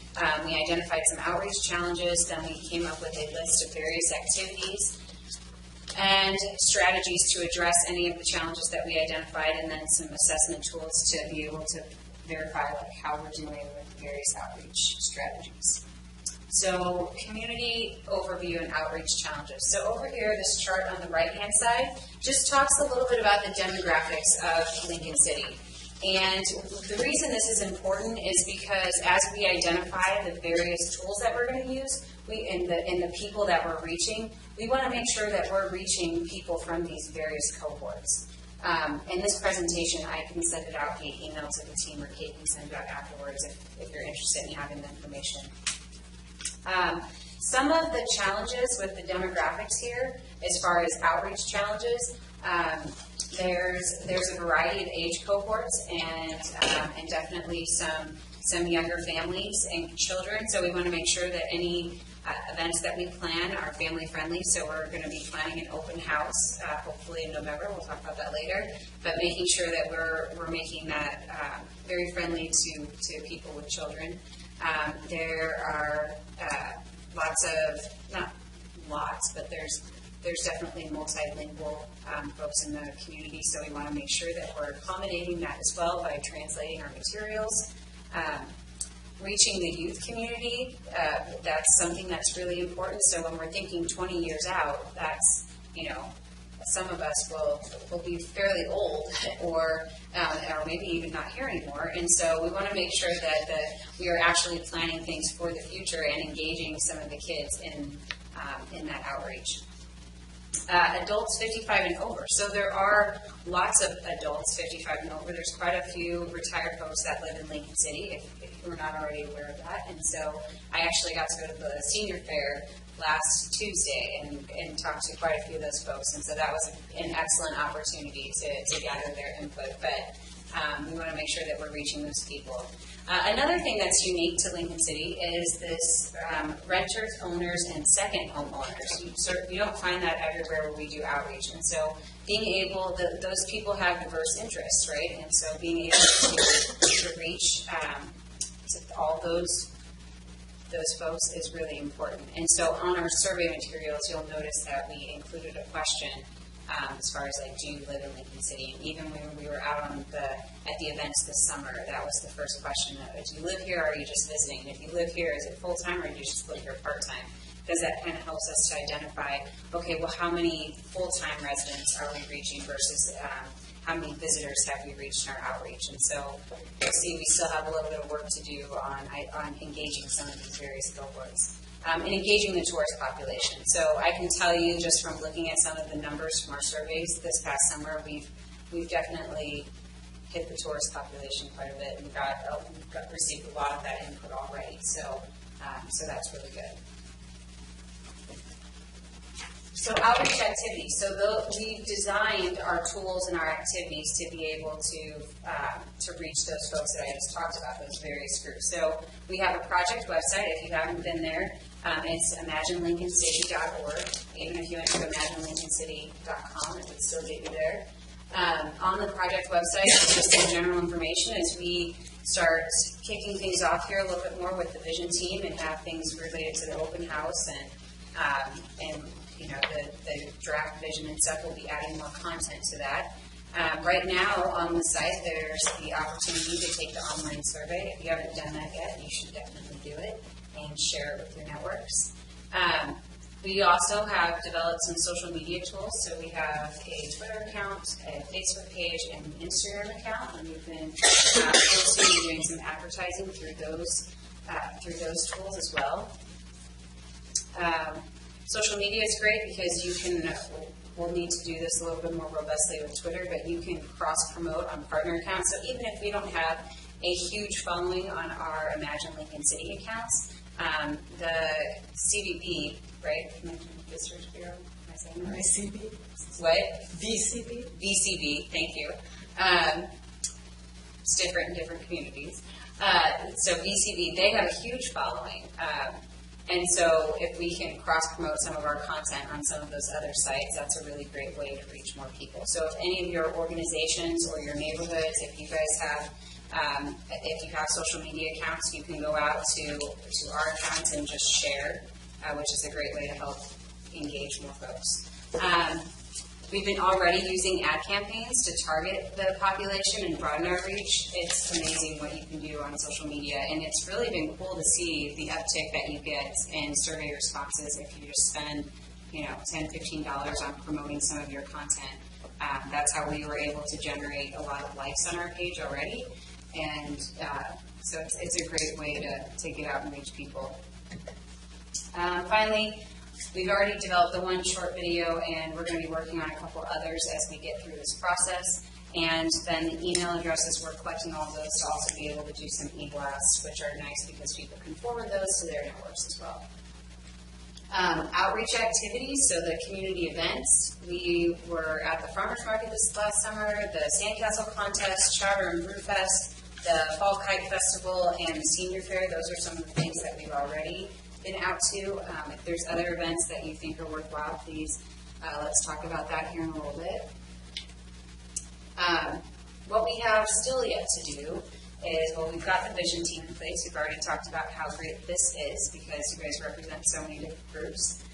We identified some outreach challenges. Then we came up with a list of various activities and strategies to address any of the challenges that we identified, and then some assessment tools to be able to verify how we're doing with various outreach strategies. So community overview and outreach challenges. So over here, this chart on the right-hand side just talks a little bit about the demographics of Lincoln City. And the reason this is important is because as we identify the various tools that we're going to use, and the people that we're reaching, we want to make sure that we're reaching people from these various cohorts. In this presentation, I can send it out via email to the team, or Kate can send it out afterwards if you're interested in having the information. Some of the challenges with the demographics here, as far as outreach challenges, there's a variety of age cohorts and definitely some younger families and children. So we want to make sure that any events that we plan are family friendly. So we're going to be planning an open house, hopefully in November. We'll talk about that later. But making sure that we're making that very friendly to people with children. There are lots of, not lots, but there's definitely multilingual folks in the community, so we want to make sure that we're accommodating that as well by translating our materials. Reaching the youth community, that's something that's really important. So when we're thinking 20 years out, that's, some of us will be fairly old or maybe even not here anymore. And so we want to make sure that we are actually planning things for the future and engaging some of the kids in that outreach. Adults 55 and over. So there are lots of adults 55 and over. There's quite a few retired folks that live in Lincoln City, if you're not already aware of that. And so I actually got to go to the senior fair last Tuesday and talk to quite a few of those folks. And so that was an excellent opportunity to gather their input. But we want to make sure that we're reaching those people. Another thing that's unique to Lincoln City is this renters, owners, and second homeowners. You don't find that everywhere where we do outreach. And so being able, those people have diverse interests, right? And so being able to reach all those folks is really important. And so on our survey materials, you'll notice that we included a question as far as do you live in Lincoln City? And even when we were out at the events this summer, that was the first question. Do you live here or are you just visiting? And if you live here, is it full-time or do you just live here part-time? Because that kind of helps us to identify, okay, well, how many full-time residents are we reaching versus how many visitors have we reached in our outreach? And so you'll see we still have a little bit of work to do on engaging some of these various cohorts. And engaging the tourist population. So I can tell you just from looking at some of the numbers from our surveys this past summer, we've definitely hit the tourist population quite a bit, and we've received a lot of that input already. So that's really good. So outreach activities. So we've designed our tools and our activities to be able to reach those folks that I just talked about, those various groups. So we have a project website. If you haven't been there, It's imaginelincolncity.org. Even if you went to imaginelincolncity.com, it would still get you there. On the project website, just some general information as we start kicking things off here a little bit more with the vision team and have things related to the open house and you know, the draft vision and stuff. We'll be adding more content to that. Right now on the site, there's the opportunity to take the online survey. If you haven't done that yet, you should definitely do it and share it with your networks. We also have developed some social media tools. So we have a Twitter account, a Facebook page, and an Instagram account, and we've been posting and doing some advertising through those tools as well. Social media is great because you can. We'll need to do this a little bit more robustly with Twitter, but you can cross-promote on partner accounts. So even if we don't have a huge following on our Imagine Lincoln City accounts, the CVB, right? Research Bureau, am I saying that right?
VCB?
What?
VCB?
VCB, thank you. It's different in different communities. So VCB, they have a huge following. And so if we can cross-promote some of our content on some of those other sites, that's a really great way to reach more people. So if any of your organizations or your neighborhoods, if you guys have social media accounts, you can go out to our accounts and just share, which is a great way to help engage more folks. We've been already using ad campaigns to target the population and broaden our reach. It's amazing what you can do on social media, and it's really been cool to see the uptick that you get in survey responses if you just spend, $10, $15 on promoting some of your content. That's how we were able to generate a lot of likes on our page already, and so it's a great way to get out and reach people. Finally, we've already developed the one short video, and we're going to be working on a couple others as we get through this process. And then the email addresses, we're collecting all of those to also be able to do some e-blasts, which are nice because people can forward those to their networks as well. Outreach activities, so the community events. We were at the Farmers Market this last summer, the Sandcastle Contest, Chowder and Brew Fest, the Fall Kite Festival, and the Senior Fair. Those are some of the things that we've already been out to. If there's other events that you think are worthwhile, please let's talk about that here in a little bit. What we have still yet to do is, well, we've got the vision team in place. We've already talked about how great this is because you guys represent so many different groups.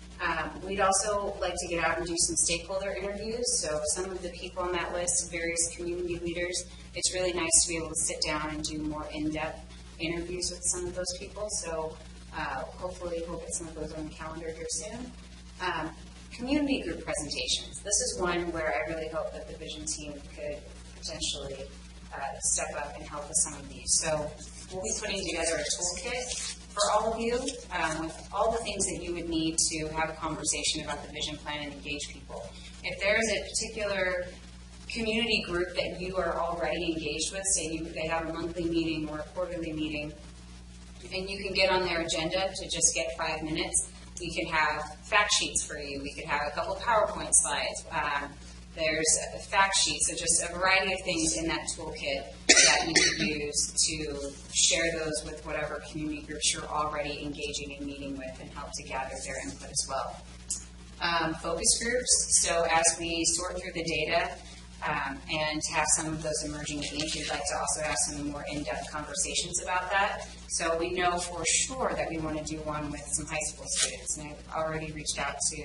We'd also like to get out and do some stakeholder interviews. So some of the people on that list, various community leaders, it's really nice to be able to sit down and do more in-depth interviews with some of those people. So hopefully we'll get some of those on the calendar here soon. Community group presentations. This is one where I really hope that the vision team could potentially step up and help with some of these. So we'll be putting together a toolkit for all of you with all the things that you would need to have a conversation about the vision plan and engage people. If there's a particular community group that you are already engaged with, say they have a monthly meeting or a quarterly meeting, and you can get on their agenda to just get 5 minutes, we can have fact sheets for you. We could have a couple of PowerPoint slides. There's a fact sheet, so just a variety of things in that toolkit that you could use to share those with whatever community groups you're already engaging and meeting with and help to gather their input as well. Focus groups, so as we sort through the data and have some of those emerging themes, we'd like to also have some more in-depth conversations about that. So we know for sure that we want to do one with some high school students, and I've already reached out to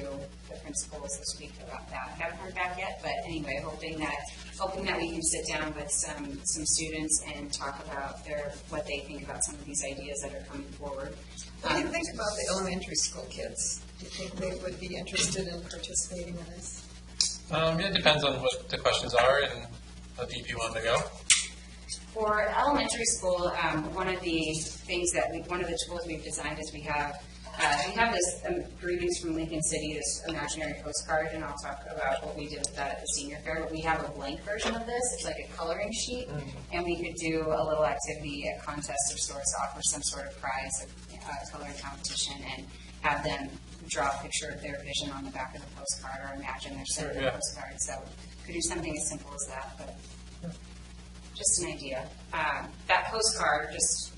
the principals this week about that. I haven't heard back yet, but anyway, hoping that we can sit down with some students and talk about what they think about some of these ideas that are coming forward.
What do you think about the elementary school kids? Do you think they would be interested in participating in this?
It depends on what the questions are and how deep you want to go.
For elementary school, one of the tools we've designed is we have this greetings from Lincoln City, this imaginary postcard, and I'll talk about what we did with that at the senior fair. But we have a blank version of this. It's like a coloring sheet, and we could do a little activity, a contest of sorts, offer some sort of prize, a coloring competition, and have them draw a picture of their vision on the back of the postcard, or imagine they're sending a postcard. So could do something as simple as that, but just an idea. That postcard, just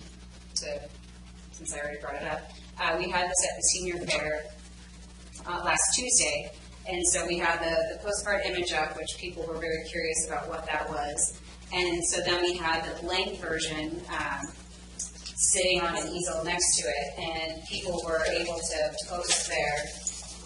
to since I already brought it up. We had this at the senior fair last Tuesday, and so we had the postcard image up, which people were very curious about what that was. And so then we had the blank version sitting on an easel next to it, and people were able to post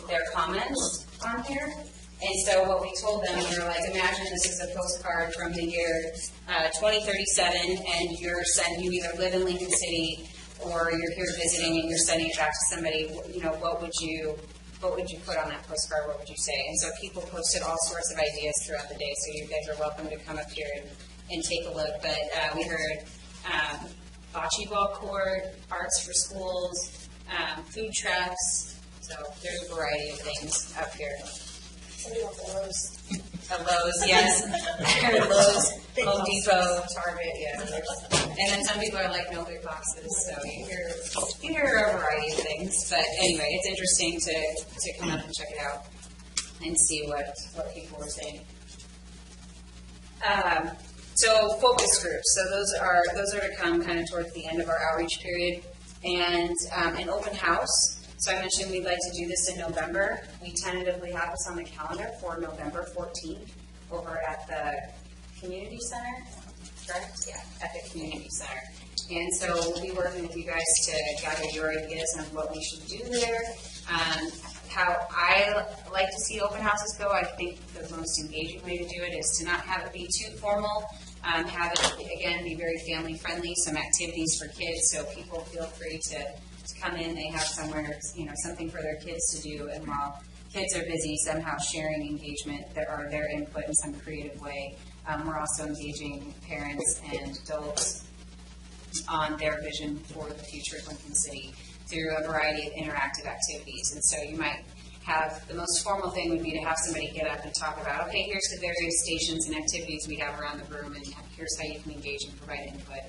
their comments on here. And so what we told them, we were like, imagine this is a postcard from the year 2037, and you either live in Lincoln City or you're here visiting and you're sending it back to somebody. You know, what would you put on that postcard? What would you say? And so people posted all sorts of ideas throughout the day. So you guys are welcome to come up here and take a look. But we heard bocce ball court, arts for schools, food trucks. So there's a variety of things up here.
Somebody wants a Lowe's.
A Lowe's, yes. Lowe's, Home Depot, Target, yeah. And then some people are like, no big boxes, so you hear a variety of things. But anyway, it's interesting to come up and check it out and see what people were saying. So focus groups. So those are to come kind of towards the end of our outreach period. And an open house. So I mentioned we'd like to do this in November. We tentatively have this on the calendar for November 14th over at the community center, correct? Yeah, at the community center. And so we'll be working with you guys to gather your ideas on what we should do there. How I like to see open houses go, I think the most engaging way to do it is to not have it be too formal. Have it, again, be very family friendly, some activities for kids, so people feel free to come in, they have somewhere, something for their kids to do, and while kids are busy somehow sharing engagement or their input in some creative way, we're also engaging parents and adults on their vision for the future of Lincoln City through a variety of interactive activities. And so you might have, the most formal thing would be to have somebody get up and talk about, okay, here's the various stations and activities we have around the room, and here's how you can engage and provide input.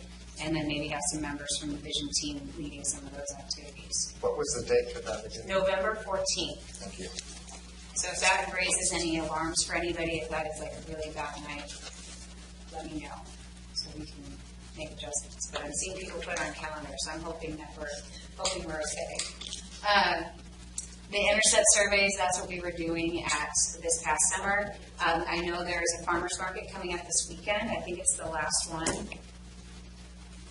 And then maybe have some members from the vision team leading some of those activities.
What was the date for that again?
November 14th.
Thank you.
So if that raises any alarms for anybody, if that is like a really bad night, let me know so we can make adjustments. But I'm seeing people put on calendars, so I'm hoping that we're okay. The intercept surveys, that's what we were doing at this past summer. I know there's a farmer's market coming up this weekend. I think it's the last one.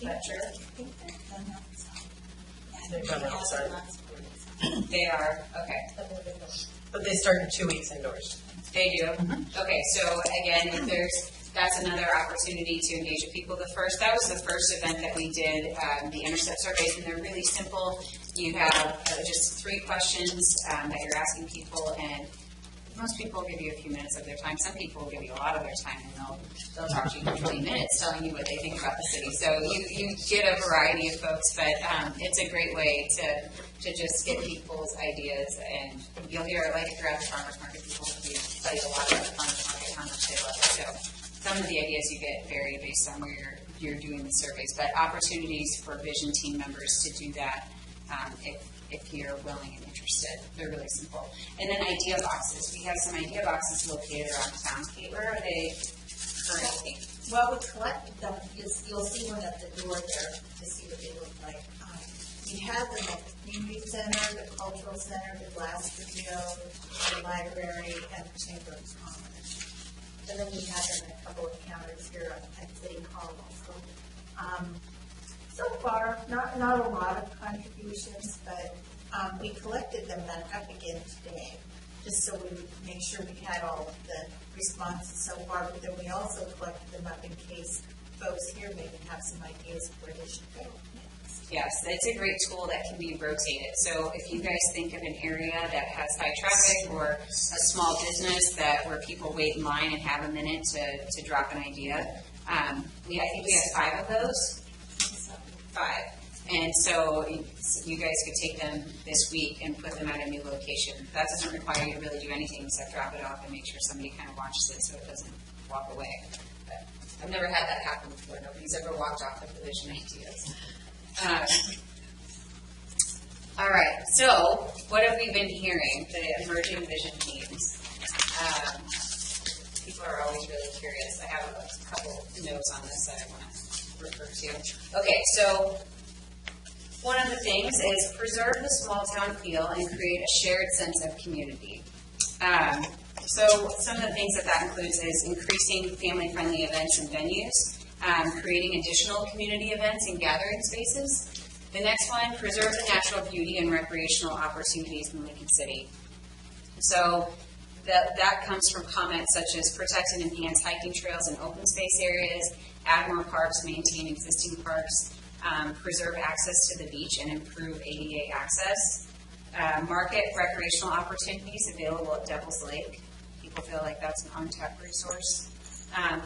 Is that true? They are, okay.
But they start in 2 weeks indoors.
They do? Okay, so again, that's another opportunity to engage with people. That was the first event that we did, the intercept surveys, and they're really simple. You have just 3 questions that you're asking people, and most people will give you a few minutes of their time. Some people will give you a lot of their time, and they'll talk to you for 20 minutes telling you what they think about the city. So you get a variety of folks, but it's a great way to just get people's ideas. And you'll hear, like if you're at the farmer's market, people will tell you a lot about the farmer's market, how much they love it. So some of the ideas you get vary based on where you're doing the surveys, but opportunities for vision team members to do that if you're willing and interested. They're really simple. And then idea boxes. We have some idea boxes located around town. Kate, where are they currently?
Well, we collected them. You'll see one at the door there to see what they look like. We have them at the community center, the cultural center, the glass studio, the library, and the chamber of commerce. And then we have them at a couple of counters here at City Hall also. So far, not a lot of contributions, but we collected them then up again today, just so we would make sure we had all of the responses so far. But then we also collected them up in case folks here maybe have some ideas of where they should go.
Yes, it's a great tool that can be rotated. So if you guys think of an area that has high traffic or a small business where people wait in line and have a minute to drop an idea, I think we have 5 of those. 5. And so you guys could take them this week and put them at a new location. That doesn't require you to really do anything except drop it off and make sure somebody kind of watches it so it doesn't walk away. But I've never had that happen before. Nobody's ever walked off with the vision ideas. All right, so what have we been hearing? The emerging vision teams. People are always really curious. I have a couple notes on this that I want to refer to. Okay, so one of the things is preserve the small town feel and create a shared sense of community. So some of the things that includes is increasing family-friendly events and venues, creating additional community events and gathering spaces. The next one, preserve the natural beauty and recreational opportunities in Lincoln City. So that comes from comments such as protect and enhance hiking trails and open space areas, add more parks, maintain existing parks, preserve access to the beach and improve ADA access, market recreational opportunities available at Devil's Lake. People feel like that's an untapped resource.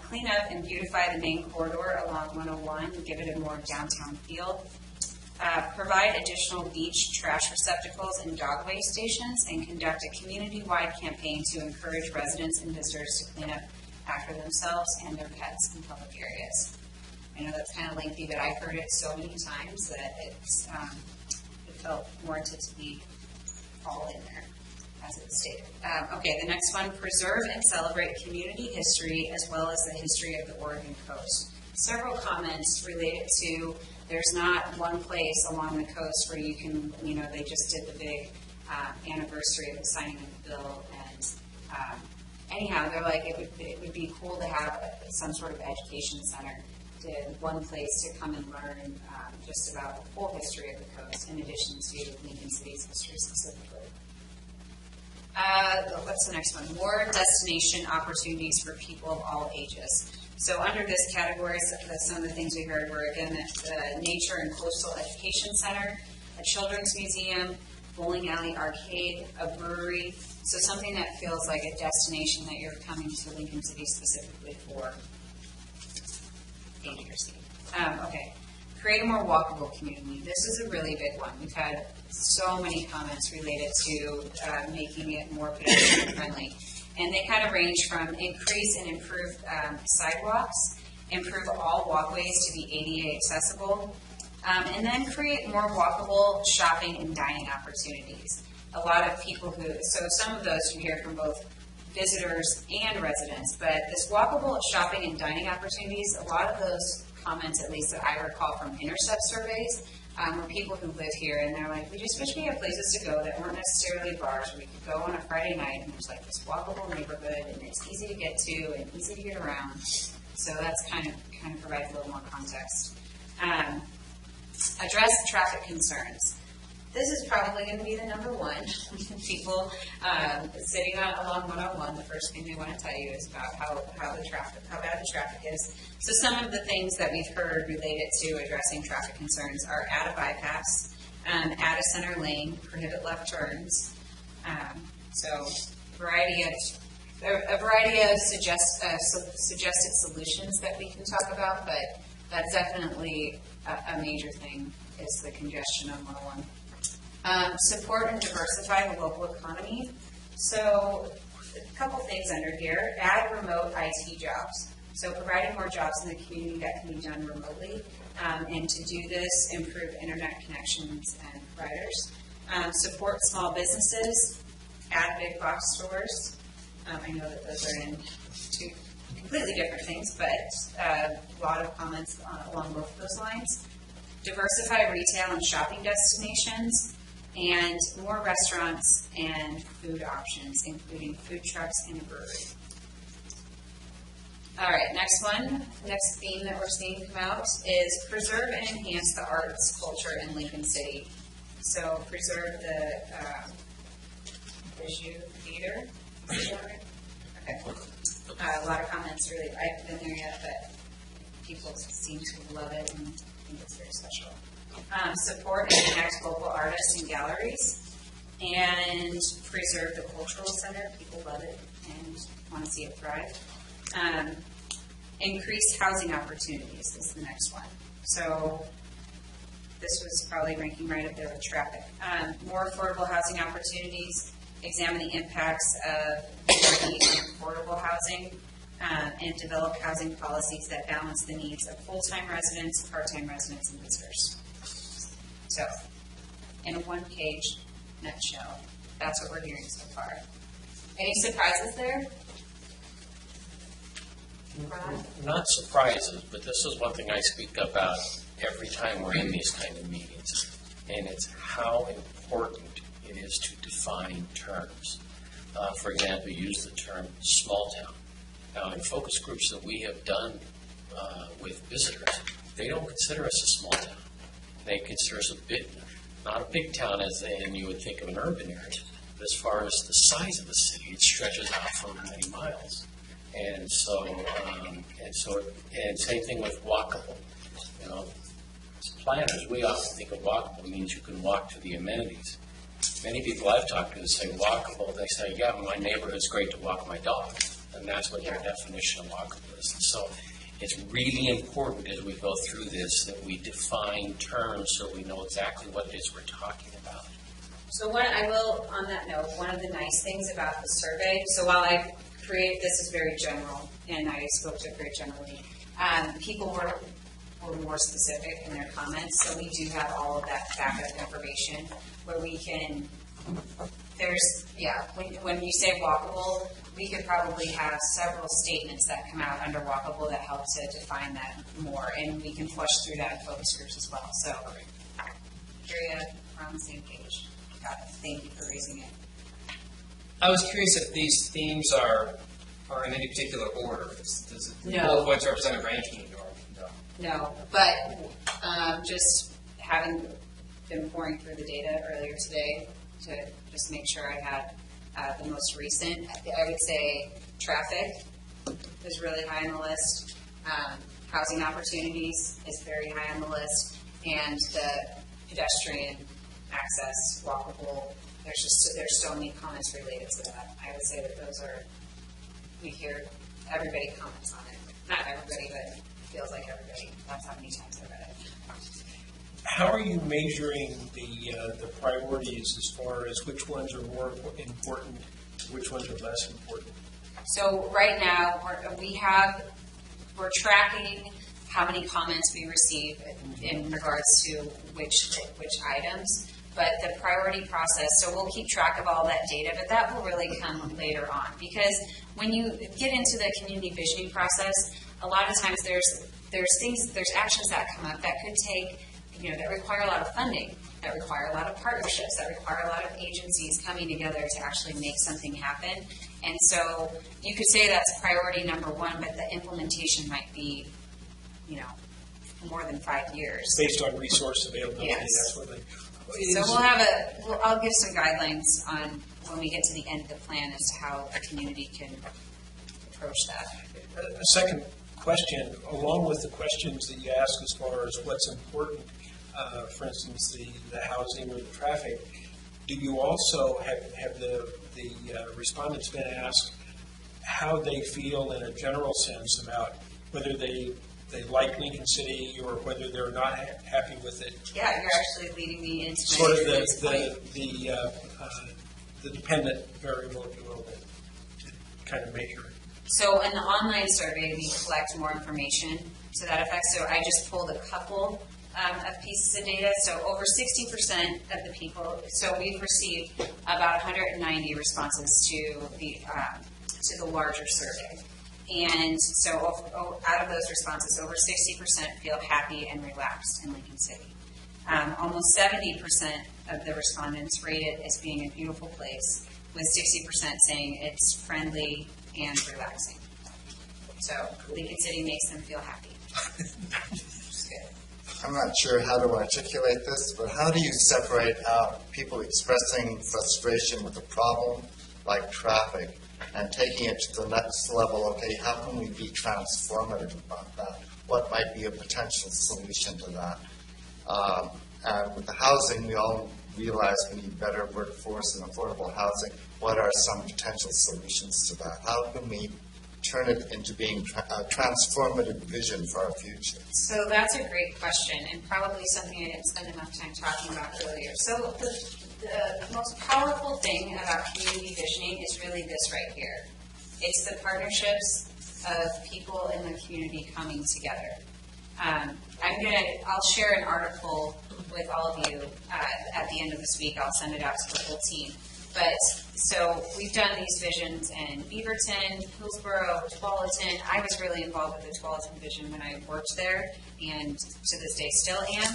Clean up and beautify the main corridor along 101 and give it a more downtown feel. Provide additional beach trash receptacles and dog waste stations, and conduct a community-wide campaign to encourage residents and visitors to clean up after themselves and their pets in public areas. I know that's kind of lengthy, but I've heard it so many times that it felt warranted to be all in there, as it's stated. Okay, the next one, preserve and celebrate community history as well as the history of the Oregon coast. Several comments related to there's not one place along the coast where you can, they just did the big anniversary of the signing of the bill, and anyhow, they're like, it would be cool to have some sort of education center, one place to come and learn just about the whole history of the coast, in addition to Lincoln City's history specifically. What's the next one? More destination opportunities for people of all ages. So under this category, some of the things we heard were, again, the Nature and Coastal Education Center, a children's museum, bowling alley arcade, a brewery. So something that feels like a destination that you're coming to Lincoln City specifically for. Okay. Create a more walkable community. This is a really big one. We've had so many comments related to making it more pedestrian friendly. And they kind of range from increase and improve sidewalks, improve all walkways to be ADA accessible, and then create more walkable shopping and dining opportunities. A lot of people so some of those you hear from both visitors and residents, but this walkable shopping and dining opportunities, a lot of those comments, at least that I recall from Intercept surveys, were people who live here, and they're like, we just wish we had places to go that weren't necessarily bars, where we could go on a Friday night, and there's like this walkable neighborhood, and it's easy to get to and easy to get around. So that's kind of provides a little more context. Address traffic concerns. This is probably going to be the number one. People sitting along 101, the first thing they want to tell you is about how bad the traffic is. So some of the things that we've heard related to addressing traffic concerns are add a bypass, add a center lane, prohibit left turns. So a variety of suggested solutions that we can talk about, but that's definitely a major thing is the congestion on 101. Support and diversify the local economy. So a couple things under here. Add remote IT jobs. So providing more jobs in the community that can be done remotely. And to do this, improve internet connections and providers. Support small businesses. Add big box stores. I know that those are in two completely different things, but a lot of comments along both of those lines. Diversify retail and shopping destinations. And more restaurants and food options, including food trucks and a brewery. All right, next theme that we're seeing come out is preserve and enhance the arts culture in Lincoln City. So preserve the Visual Theater. Is that right? Okay. A lot of comments really. I haven't been there yet, but people seem to love it and think it's very special. Support and connect local artists and galleries, and preserve the cultural center. People love it and want to see it thrive. Increase housing opportunities is the next one. So this was probably ranking right up there with traffic. More affordable housing opportunities. Examine the impacts of affordable housing, and develop housing policies that balance the needs of full-time residents, part-time residents, and visitors. So, in a one-page nutshell, that's what we're hearing so far. Any surprises there?
Not surprises, but this is one thing I speak about every time we're in these kind of meetings. and it's how important it is to define terms. For example, use the term small town. Now, in focus groups that we have done with visitors, they don't consider us a small town. They consider us not a big town and you would think of an urban area, but as far as the size of the city, it stretches out for many miles. And same thing with walkable. You know, as planners, we often think of walkable means you can walk to the amenities. Many people I've talked to say walkable, they say, yeah, my neighborhood's great to walk my dog. And that's what their definition of walkable is. And so it's really important as we go through this that we define terms so we know exactly what it is we're talking about.
So on that note, one of the nice things about the survey, so while I created, this is very general, and I spoke to it very generally, people were more specific in their comments, so we do have all of that backup information where we can, when you say walkable, we could probably have several statements that come out under walkable that help to define that more, and we can flush through that in focus groups as well. So, Andrea, we're on the same page. Got it. Thank you for raising it.
I was curious if these themes are in any particular order. Does
No.
bullet points represent a ranking or no?
No, but just having been pouring through the data earlier today to just make sure I had the most recent, I would say traffic is really high on the list. Housing opportunities is very high on the list, and the pedestrian access, walkable. There's so many comments related to that. I would say that those are, we hear everybody comments on it. Not everybody, but it feels like everybody. That's how many times I read it.
How are you measuring the priorities as far as which ones are more important, which ones are less important?
So right now, we're tracking how many comments we receive in regards to which items. But the priority process, so we'll keep track of all that data, but that will really come later on. Because when you get into the community visioning process, a lot of times there's actions that come up that could take, that require a lot of funding, that require a lot of partnerships, that require a lot of agencies coming together to actually make something happen. And so you could say that's priority number one, but the implementation might be, more than 5 years.
Based on resource availability,
yes.
That sort of thing.
So I'll give some guidelines on when we get to the end of the plan as to how the community can approach that.
A second question, along with the questions that you ask as far as what's important, for instance, the housing or the traffic, do you also have the respondents been asked how they feel in a general sense about whether they like Lincoln City or whether they're not happy with it?
Yeah, you're actually leading me into
sort of the dependent variable, if you will, to kind of measure.
So in the online survey, we collect more information to that effect. So I just pulled a couple of pieces of data. So over 60% of the people, so we've received about 190 responses to the larger survey. And so out of those responses, over 60% feel happy and relaxed in Lincoln City. Almost 70% of the respondents rate it as being a beautiful place, with 60% saying it's friendly and relaxing. So Lincoln City makes them feel happy. It's good.
I'm not sure how to articulate this, but how do you separate out people expressing frustration with a problem like traffic and taking it to the next level? Okay, how can we be transformative about that? What might be a potential solution to that? And with the housing, we all realize we need better workforce and affordable housing. What are some potential solutions to that? How can we turn it into being a transformative vision for our future?
So that's a great question, and probably something I didn't spend enough time talking about earlier. So the most powerful thing about community visioning is really this right here. It's the partnerships of people in the community coming together. I'll share an article with all of you at the end of this week. I'll send it out to the whole team. But so we've done these visions in Beaverton, Hillsborough, Tualatin. I was really involved with the Tualatin vision when I worked there, and to this day still am.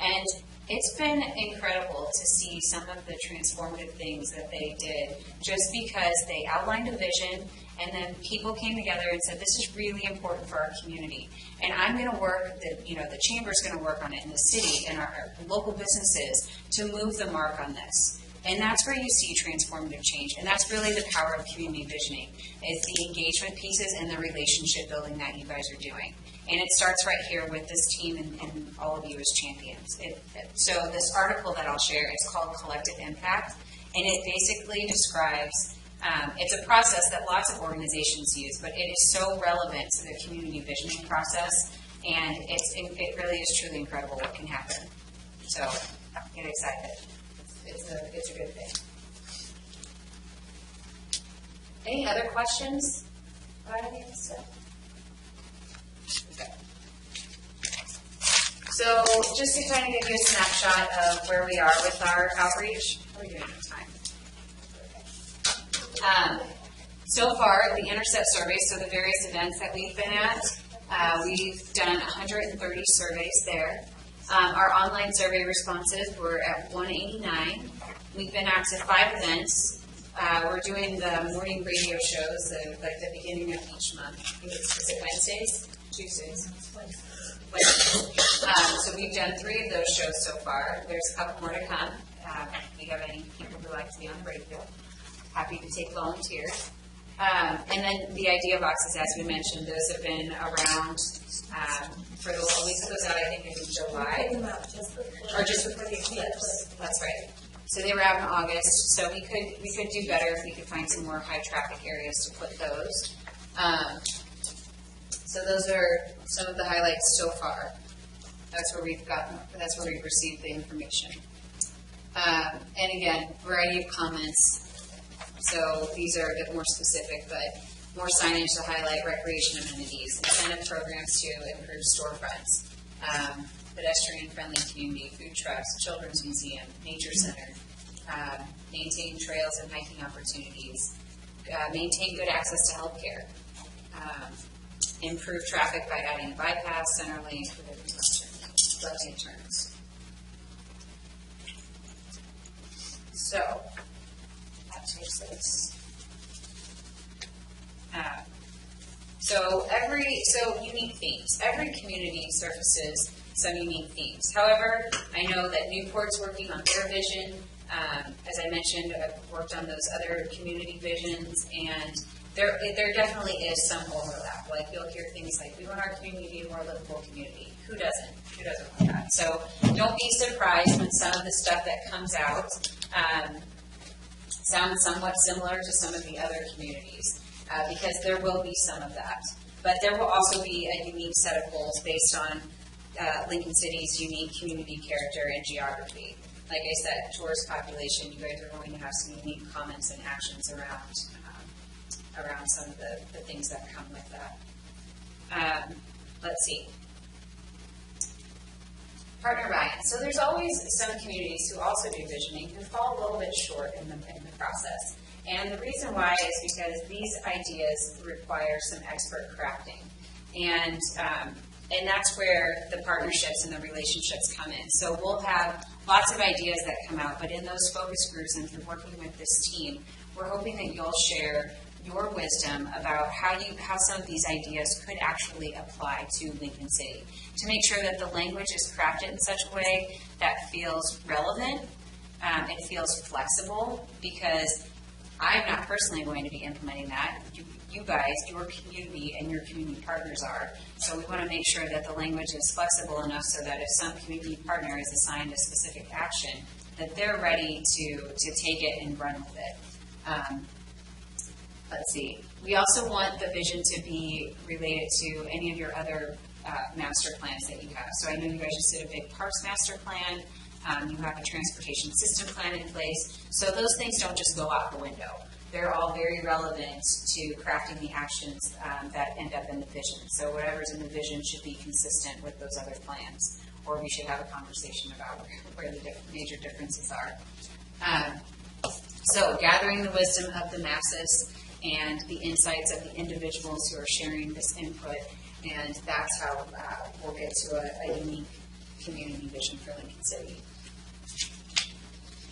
And It's been incredible to see some of the transformative things that they did just because they outlined a vision and then people came together and said, this is really important for our community. And I'm going to work, the chamber's going to work on it in the city and our local businesses to move the mark on this. And that's where you see transformative change. And that's really the power of community visioning, is the engagement pieces and the relationship building that you guys are doing. And it starts right here with this team and all of you as champions. So this article that I'll share is called Collective Impact, and it basically describes, it's a process that lots of organizations use, but it is so relevant to the community visioning process, and it really is truly incredible what can happen. So get excited. It's a good thing. Any other questions about any of this stuff? Okay. So just to kind of give you a snapshot of where we are with our outreach. How are we doing on time? So far, the Intercept survey, so the various events that we've been at, we've done 130 surveys there. Our online survey responses were at 189. We've been out to 5 events. We're doing the morning radio shows, like the beginning of each month. I think is it Wednesdays? Tuesdays? So we've done 3 of those shows so far. There's a couple more to come. If we have any people who like to be on the radio, happy to take volunteers. And then the idea boxes, as we mentioned, those have been around for the week that goes out, I think in July. Or just before the eclipse. That's right. So they were out in August, so we could do better if we could find some more high traffic areas to put those. So those are some of the highlights so far. That's where we've received the information. And again, variety of comments. So these are a bit more specific, but more signage to highlight recreation amenities, incentive programs to improve storefronts, pedestrian-friendly community, food trucks, children's museum, nature center, maintain trails and hiking opportunities, maintain good access to healthcare, improve traffic by adding a bypass, center lane for the left-hand turns. So that takes this. So unique themes. Every community surfaces some unique themes. However, I know that Newport's working on their vision. As I mentioned, I've worked on those other community visions, and there definitely is some overlap. Like you'll hear things like, we want our community to be a more livable community. Who doesn't? Who doesn't want that? So don't be surprised when some of the stuff that comes out sounds somewhat similar to some of the other communities, because there will be some of that. But there will also be a unique set of goals based on Lincoln City's unique community character and geography. Like I said, tourist population, you guys are going to have some unique comments and actions around some of the things that come with that. Let's see. Partner buy-in. So there's always some communities who also do visioning who fall a little bit short in the process. And the reason why is because these ideas require some expert crafting. And that's where the partnerships and the relationships come in. So we'll have lots of ideas that come out, but in those focus groups and through working with this team, we're hoping that you'll share your wisdom about how some of these ideas could actually apply to Lincoln City, to make sure that the language is crafted in such a way that feels relevant, it feels flexible, because I'm not personally going to be implementing that. You guys, your community and your community partners are. So we want to make sure that the language is flexible enough so that if some community partner is assigned a specific action, that they're ready to take it and run with it. Let's see. We also want the vision to be related to any of your other master plans that you have. So I know you guys just did a big parks master plan. You have a transportation system plan in place. So those things don't just go out the window. They're all very relevant to crafting the actions that end up in the vision. So whatever's in the vision should be consistent with those other plans, or we should have a conversation about where the major differences are. So gathering the wisdom of the masses and the insights of the individuals who are sharing this input, and that's how we'll get to a unique community vision for Lincoln City.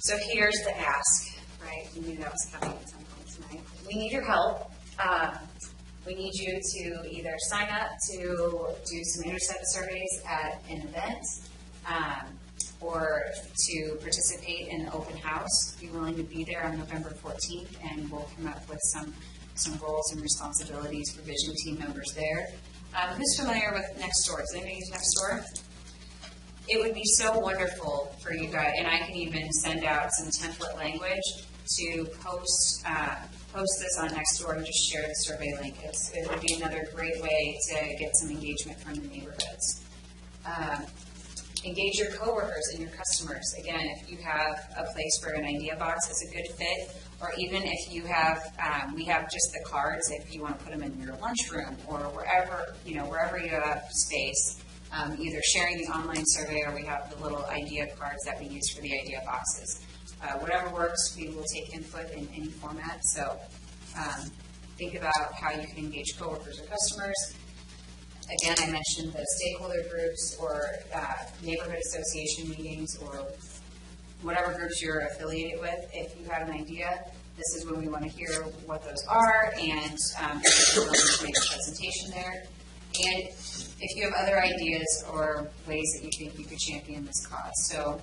So here's the ask, right? We knew that was coming at some point tonight. We need your help. We need you to either sign up to do some intercept surveys at an event, or to participate in the open house. Be willing to be there on November 14th, and we'll come up with some roles and responsibilities for Vision team members there. Who's familiar with Nextdoor? Does anybody use Nextdoor? It would be so wonderful for you guys, and I can even send out some template language to post this on Nextdoor and just share the survey link. It would be another great way to get some engagement from the neighborhoods. Engage your coworkers and your customers. Again, if you have a place for an idea box that's a good fit, or even if you have, we have just the cards if you want to put them in your lunchroom or wherever you have space. Either sharing the online survey, or we have the little idea cards that we use for the idea boxes. Whatever works, we will take input in any format. So think about how you can engage coworkers or customers. Again, I mentioned the stakeholder groups or neighborhood association meetings or whatever groups you're affiliated with. If you have an idea, this is when we want to hear what those are, and if you're willing to make a presentation there. And if you have other ideas or ways that you think you could champion this cause. So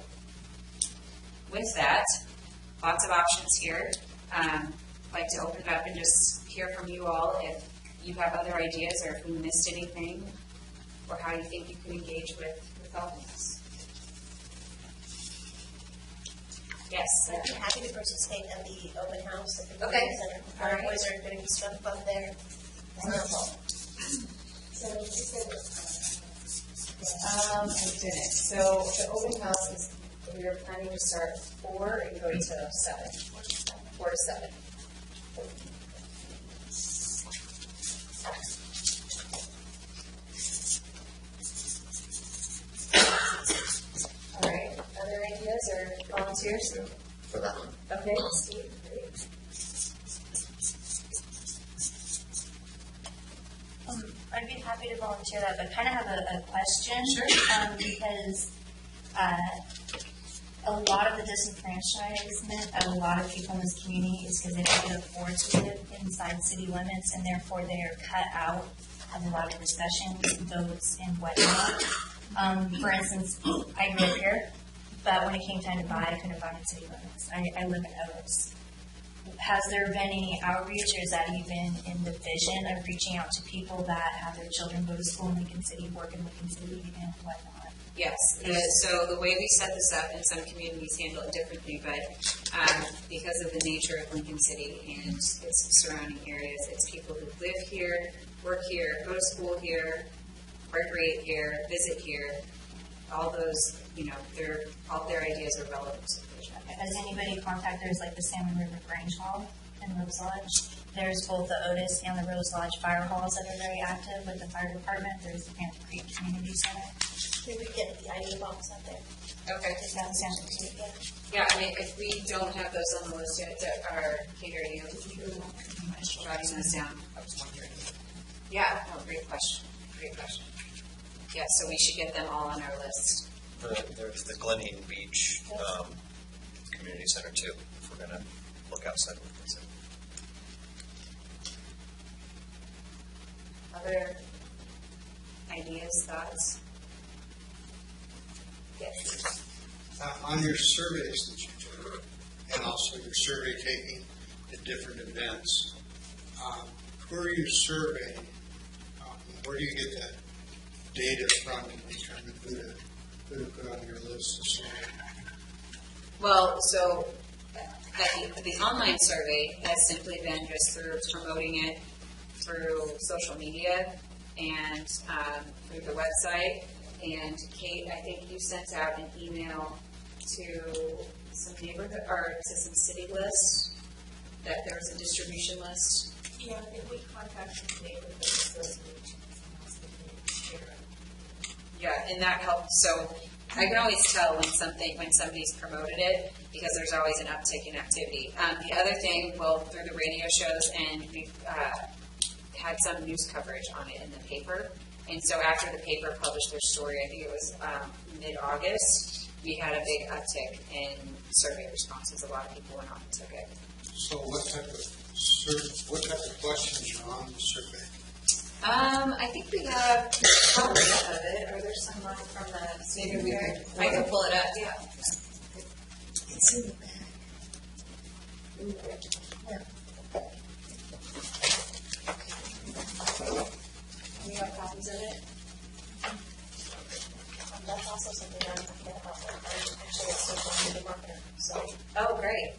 with that, lots of options here. I'd like to open it up and just hear from you all if you have other ideas or if we missed anything, or how you think you can engage with all of this. Yes?
I'd be happy to participate at the open house at the
Okay.
community center.
All
Our
right.
boys are going to be struck up there. Wonderful.
So you said, I didn't. So the open house is, we are planning to start 4 and go to 7. 4 to 7. All right. Other ideas or volunteers?
For that one.
Okay, Steve. Great.
I'd be happy to volunteer that, but kind of have a question.
Sure.
Because a lot of the disenfranchisement of a lot of people in this community is because they don't afford to live inside city limits, and therefore they are cut out of a lot of discussions, votes, and whatnot. For instance, I grew up here, but when it came time to buy, I couldn't buy in city limits. I live in Oaks. Has there been any outreach, or is that even in the vision of reaching out to people that have their children go to school in Lincoln City, work in Lincoln City, and whatnot?
Yes. So the way we set this up, and some communities handle it differently, but because of the nature of Lincoln City and its surrounding areas, it's people who live here, work here, go to school here, recreate here, visit here. All those, all their ideas are relevant to the vision.
Has anybody contacted, there's like the Salmon River Grange Hall and Rose Lodge. There's both the Otis and the Rose Lodge fire halls that are very active with the fire department. There's the Panther Creek Community Center.
Maybe we get the ID box up there.
Okay.
Does that sound good?
Yeah, I mean, if we don't have those on the list yet, are Katie, are you jotting those down? Yeah, no, great question. Great question. Yeah, so we should get them all on our list.
There's the Glenhaven Beach Community Center too, if we're gonna look outside of the center.
Other ideas, thoughts? Yes.
On your surveys that you do, and also your survey taking at different events, who are you surveying? Where do you get that data from to determine who to put on your list to survey?
Well, so the online survey has simply been just through promoting it through social media and through the website. And Kate, I think you sent out an email to some neighborhood or to some city lists that there was a distribution list.
Yeah, I think we contacted the neighborhood association.
Yeah, and that helps. So I can always tell when somebody's promoted it because there's always an uptick in activity. The other thing, well, through the radio shows, and we've had some news coverage on it in the paper. And so after the paper published their story, I think it was mid-August, we had a big uptick in survey responses. A lot of people went off and took it.
So what type of questions are on the survey?
I think we have copies of it. Are there some from the
Maybe we could.
I can pull it up. Yeah.
It's in the back. Yeah.
We have copies of it. That's also something I'm actually a social media marketer. So.
Oh, great.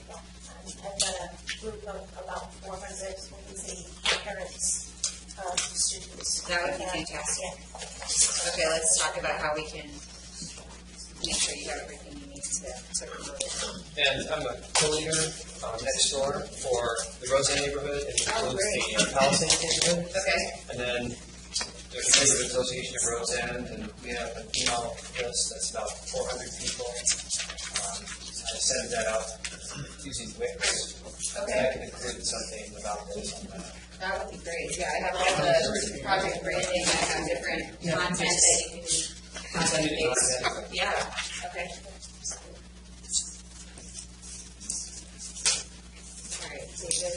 I've got a group of about 400 parents of students.
That would be fantastic.
Yeah.
Okay, let's talk about how we can make sure you have everything you need to promote it.
And I'm a co-leader next door for the Roseanne neighborhood. It includes the Palisades neighborhood.
Okay.
And then there's the neighborhood association of Roseanne, and we have an email list that's about 400 people. I send that out using Wix.
Okay.
And I can include something about this on that.
That would be great. Yeah, I have all the project branding. I have different content that you can content based. Yeah. Okay. All right, David.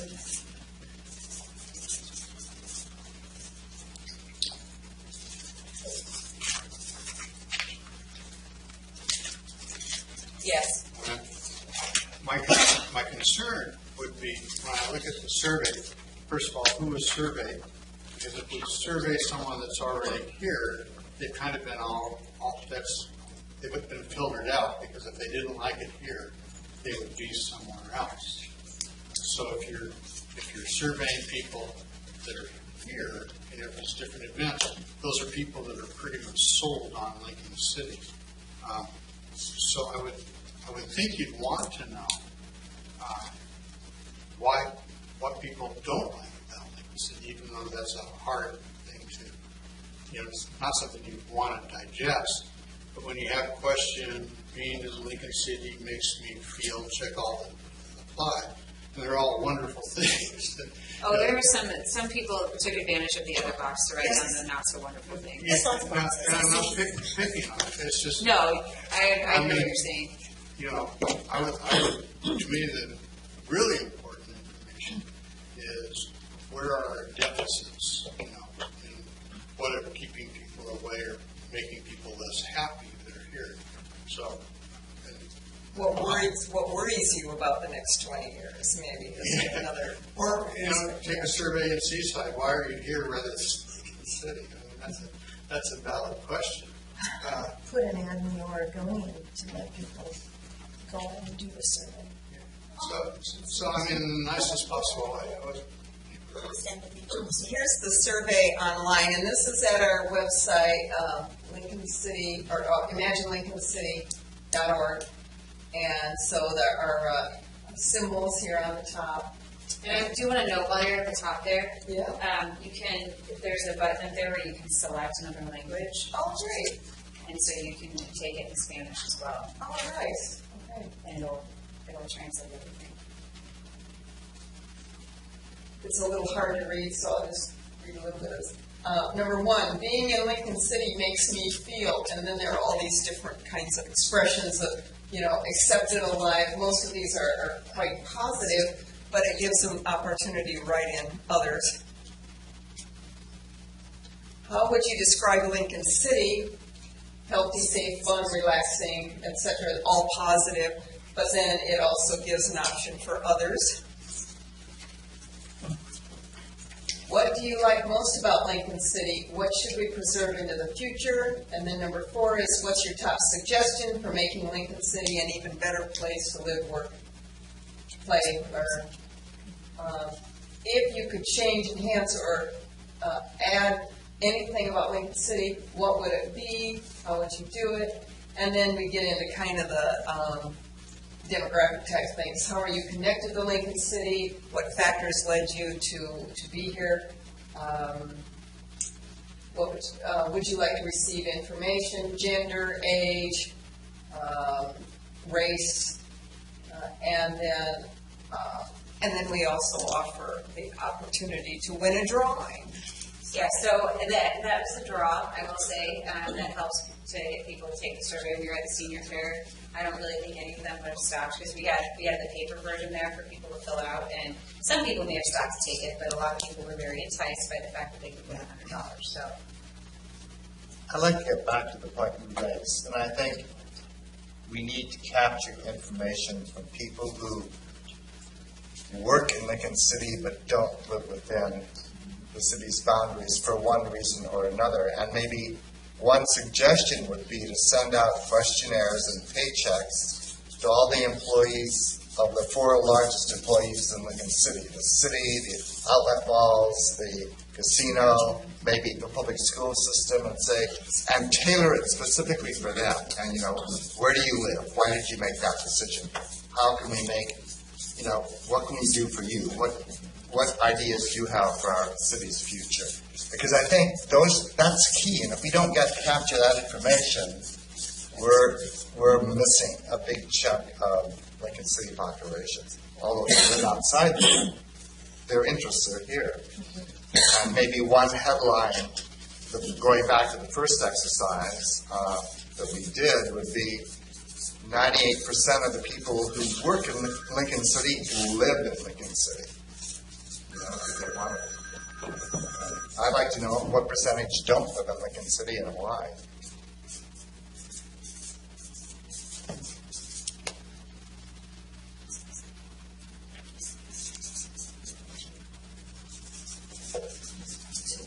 Yes.
My concern would be, when I look at the survey, first of all, who was surveyed? Because if we survey someone that's already here, they've kind of been they've been filtered out, because if they didn't like it here, they would be somewhere else. So if you're surveying people that are here, and if it's different events, those are people that are pretty much sold on Lincoln City. So I would think you'd want to know what people don't like about Lincoln City, even though that's a hard thing to, it's not something you want to digest. But when you have a question, being in Lincoln City makes me feel, check all the apply, and they're all wonderful things.
Oh, there were some people took advantage of the other box to write down the not so wonderful things.
And I'm not picking on it. It's just
no. I know what you're saying.
I would, to me, the really important information is where are our deficits, and what are keeping people away or making people less happy that are here. So,
what worries you about the next 20 years? Maybe is another.
Or take a survey in Seaside. Why are you here rather than Lincoln City? I mean, that's a valid question.
Put an ad in the Oregonian to let people go and do the survey.
So I mean, in the nicest possible way.
Here's the survey online, and this is at our website, Lincoln City, or ImagineLincolnCity.org. And so there are symbols here on the top.
And I do want to note, while you're at the top there,
yeah.
There's a button up there where you can select another language.
Oh, great.
And so you can take it in Spanish as well.
Oh, nice. Okay.
And it'll translate everything.
It's a little hard to read, so I'll just read a little bit of number 1, being in Lincoln City makes me feel, and then there are all these different kinds of expressions of, accepted alive. Most of these are quite positive, but it gives them opportunity to write in others. How would you describe Lincoln City? Healthy, safe, fun, relaxing, etc. All positive, but then it also gives an option for others. What do you like most about Lincoln City? What should we preserve into the future? And then number 4 is, what's your top suggestion for making Lincoln City an even better place to live, work, play, learn? If you could change, enhance, or add anything about Lincoln City, what would it be? How would you do it? And then we get into kind of the demographic type things. How are you connected to Lincoln City? What factors led you to be here? What would you like to receive information? Gender, age, race, and then we also offer the opportunity to win a drawing.
Yeah, so that was a draw, I will say, that helps to get people to take the survey. We were at the senior fair. I don't really think any of them would have stopped because we had the paper version there for people to fill out, and some people may have stopped to take it, but a lot of people were very enticed by the fact that they could win $100. So
I'd like to get back to the point you raised, and I think we need to capture information from people who work in Lincoln City but don't live within the city's boundaries for one reason or another. And maybe one suggestion would be to send out questionnaires and paychecks to all the employees of the 4 largest employees in Lincoln City: the city, the outlet malls, the casino, maybe the public school system, and say, and tailor it specifically for them. And, where do you live? Why did you make that decision? How can we make, what can we do for you? What ideas do you have for our city's future? Because I think that's key. And if we don't capture that information, we're missing a big chunk of Lincoln City population. Although they live outside, their interests are here. And maybe one headline, going back to the first exercise that we did, would be 98% of the people who work in Lincoln City live in Lincoln City. I'd like to know what percentage don't live in Lincoln City and why.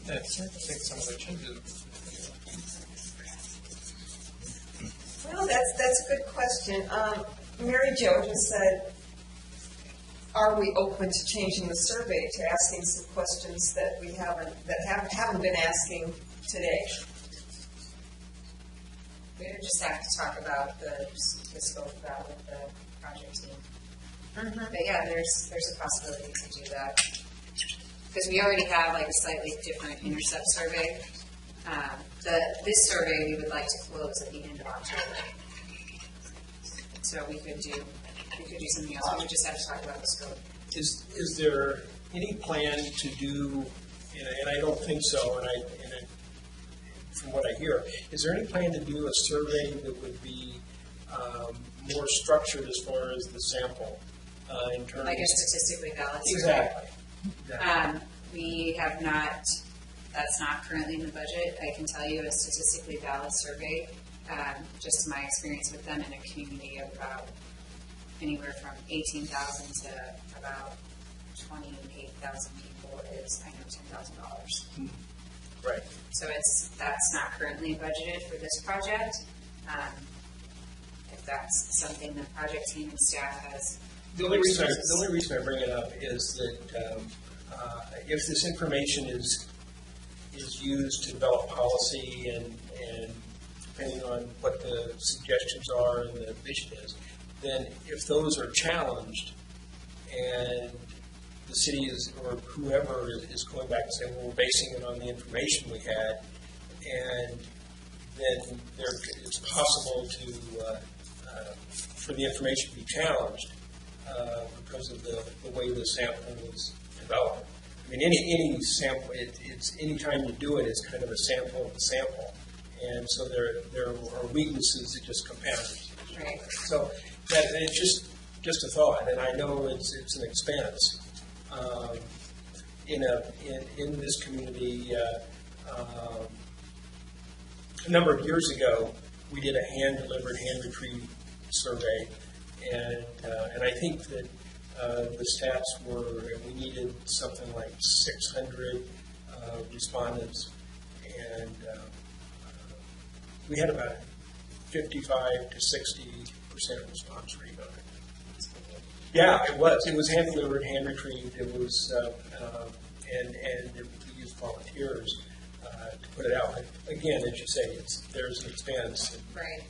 I think some of the changes.
Well, that's a good question. Mary Jo just said, are we open to changing the survey to asking some questions that we haven't been asking today?
we would just have to talk about the scope of that with the project team. But yeah, there's a possibility to do that. Because we already have like a slightly different intercept survey. This survey we would like to close at the end of October. So we could do something else. We would just have to talk about the scope.
Is there any plan to do, and I don't think so, and from what I hear, is there any plan to do a survey that would be more structured as far as the sample in terms
like a statistically valid survey?
Exactly.
We have not, that's not currently in the budget. I can tell you a statistically valid survey, just my experience with them in a community of about anywhere from 18,000 to about 28,000 people is, I know, $10,000.
Right.
So that's not currently budgeted for this project. If that's something the project team and staff has.
The only reason I bring it up is that if this information is used to develop policy and depending on what the suggestions are and the vision is, then if those are challenged and the city is, or whoever is going back and saying, well, we're basing it on the information we had, and then it's possible for the information to be challenged because of the way the sampling was developed. I mean, any sample, any time you do it, it's kind of a sample of the sample, and so there are weaknesses that just compound it.
Right.
So it's just a thought, and I know it's an expense. In this community, a number of years ago, we did a hand-delivered, hand-retrieved survey, and I think that the stats were, we needed something like 600 respondents, and we had about 55 to 60% response rate on it. Yeah, it was. It was hand-delivered, hand-retrieved. It was, and we used volunteers to put it out. But again, as you say, there's an expense.
Right.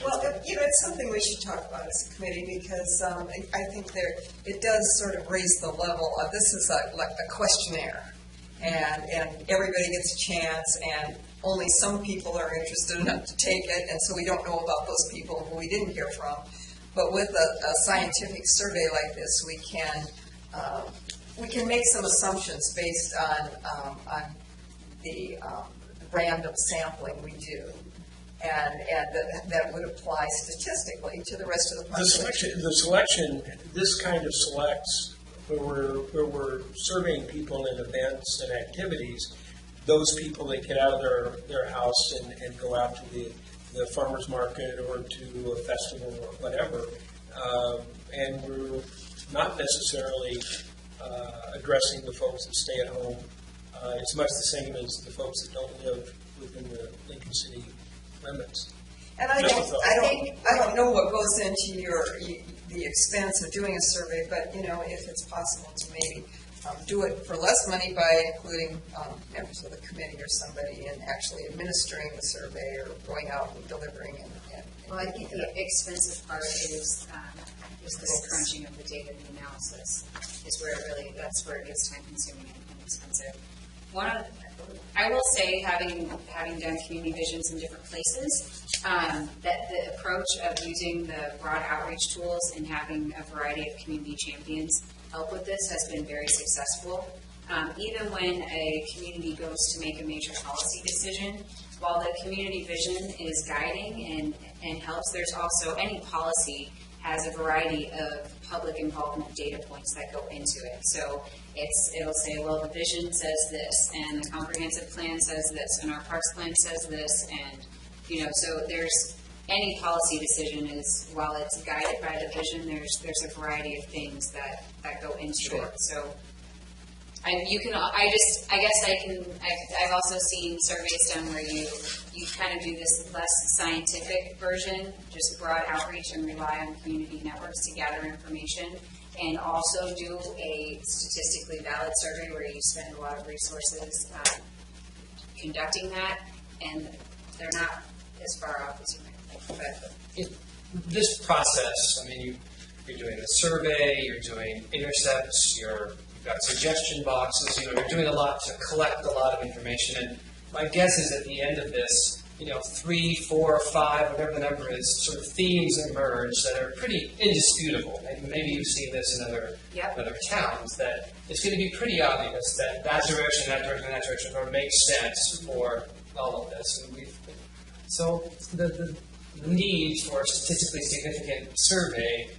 Well, it's something we should talk about as a committee because I think it does sort of raise the level of, this is like a questionnaire, and everybody gets a chance, and only some people are interested enough to take it, and so we don't know about those people who we didn't hear from. But with a scientific survey like this, we can make some assumptions based on the random sampling we do. and that would apply statistically to the rest of the population.
The selection, this kind of selects where we're surveying people in events and activities, those people that get out of their house and go out to the farmer's market or to a festival or whatever. And we're not necessarily addressing the folks that stay at home. It's much the same as the folks that don't live within the Lincoln City limits.
And I don't know what goes into the expense of doing a survey, but if it's possible to maybe do it for less money by including members of the committee or somebody in actually administering the survey or going out and delivering.
Well, I think the expensive part is the crunching of the data and the analysis is where that's where it gets time consuming and expensive. I will say, having done community visions in different places, that the approach of using the broad outreach tools and having a variety of community champions help with this has been very successful. Even when a community goes to make a major policy decision, while the community vision is guiding and helps, there's also any policy has a variety of public involvement data points that go into it. So it'll say, well, the vision says this, and the comprehensive plan says this, and our parks plan says this, and so there's any policy decision is, while it's guided by the vision, there's a variety of things that go into it. So I've also seen surveys done where you kind of do this less scientific version, just broad outreach and rely on community networks to gather information, and also do a statistically valid survey where you spend a lot of resources conducting that, and they're not as far off as you might think. But
this process, you're doing the survey, you're doing intercepts, you've got suggestion boxes, you're doing a lot to collect a lot of information, and my guess is at the end of this, 3, 4, 5, whatever the number is, sort of themes emerge that are pretty indisputable. Maybe you've seen this in other towns, that it's going to be pretty obvious that that direction makes sense for all of this. And so the need for a statistically significant survey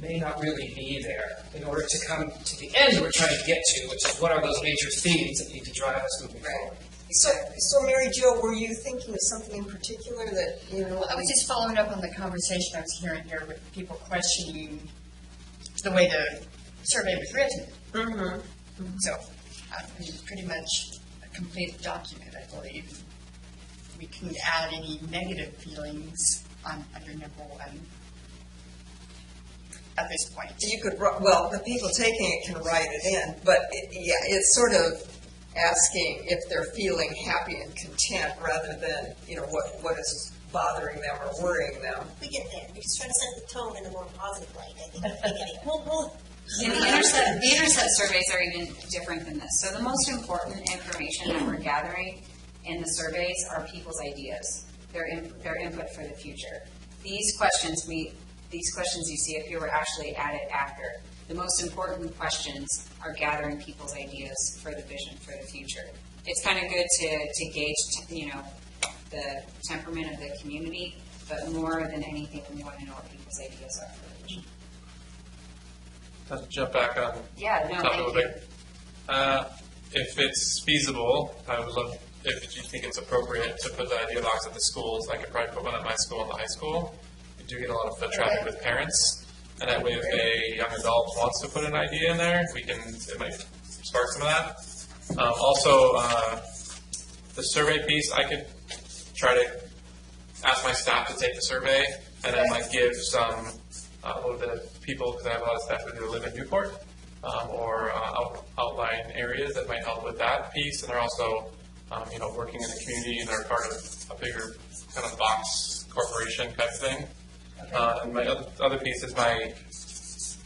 may not really be there in order to come to the end we're trying to get to, which is what are those major themes that need to drive us moving forward.
So Mary Jo, were you thinking of something in particular that,
I was just following up on the conversation I was hearing here with people questioning the way the survey was written. Mm-hmm. So, pretty much a complete document, I believe. We couldn't add any negative feelings under number one at this point.
You could, the people taking it can write it in, but it's sort of asking if they're feeling happy and content rather than, what is bothering them or worrying them.
We get there. We're just trying to set the tone in a more positive light, I think.
And the intercept surveys are even different than this. So the most important information that we're gathering in the surveys are people's ideas, their input for the future. These questions you see up here were actually added after. The most important questions are gathering people's ideas for the vision for the future. It's kind of good to gauge, the temperament of the community, but more than anything, we want to know what people's ideas are for the vision.
Let's jump back on top of it. If it's feasible, I would love, if you think it's appropriate to put the idea box at the schools, I could probably put one at my school and the high school. We do get a lot of foot traffic with parents. And that way, if a young adult wants to put an idea in there, it might spark some of that. Also, the survey piece, I could try to ask my staff to take the survey and then give some a little bit of people, because I have a lot of staff who live in Newport, or outlying areas that might help with that piece. And they're also, working in the community and are part of a bigger kind of box corporation type of thing. And my other piece is a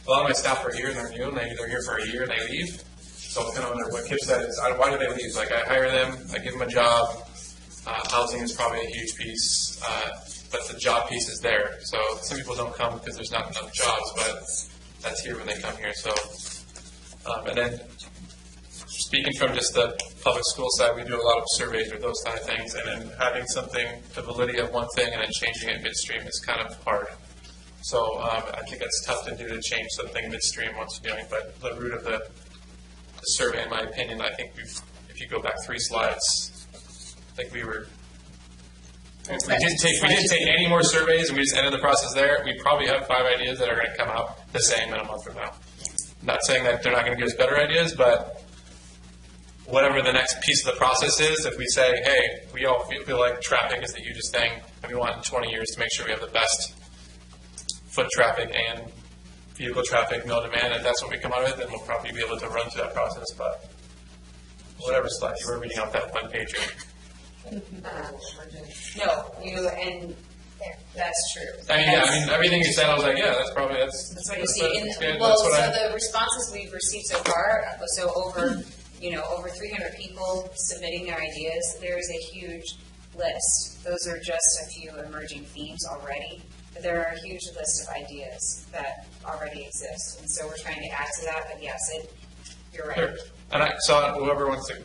lot of my staff are here and they're new, and they're here for a year and they leave. So kind of what Kip said is, why do they leave? Like, I hire them, I give them a job. Housing is probably a huge piece, but the job piece is there. So some people don't come because there's not enough jobs, but that's here when they come here. So, and then speaking from just the public school side, we do a lot of surveys or those kind of things, and then having something, the validity of one thing and then changing it midstream is kind of hard. So I think it's tough to do to change something midstream once you're doing, but the root of the survey, in my opinion, I think if you go back 3 slides, I think we didn't take any more surveys and we just ended the process there. We probably have 5 ideas that are going to come out the same in a month from now. Not saying that they're not going to give us better ideas, but whatever the next piece of the process is, if we say, hey, we all feel like traffic is the hugest thing, and we want in 20 years to make sure we have the best foot traffic and vehicle traffic, mill demand, if that's what we come out with, then we'll probably be able to run through that process. But whatever slide you were reading off that one page.
No, and that's true.
Everything you said, I was like, yeah, that's probably
that's what you see. The responses we've received so far, over 300 people submitting their ideas. There's a huge list. Those are just a few emerging themes already. But there are a huge list of ideas that already exist, and so we're trying to add to that. But yes, you're right.
Sure. And I saw whoever wants to.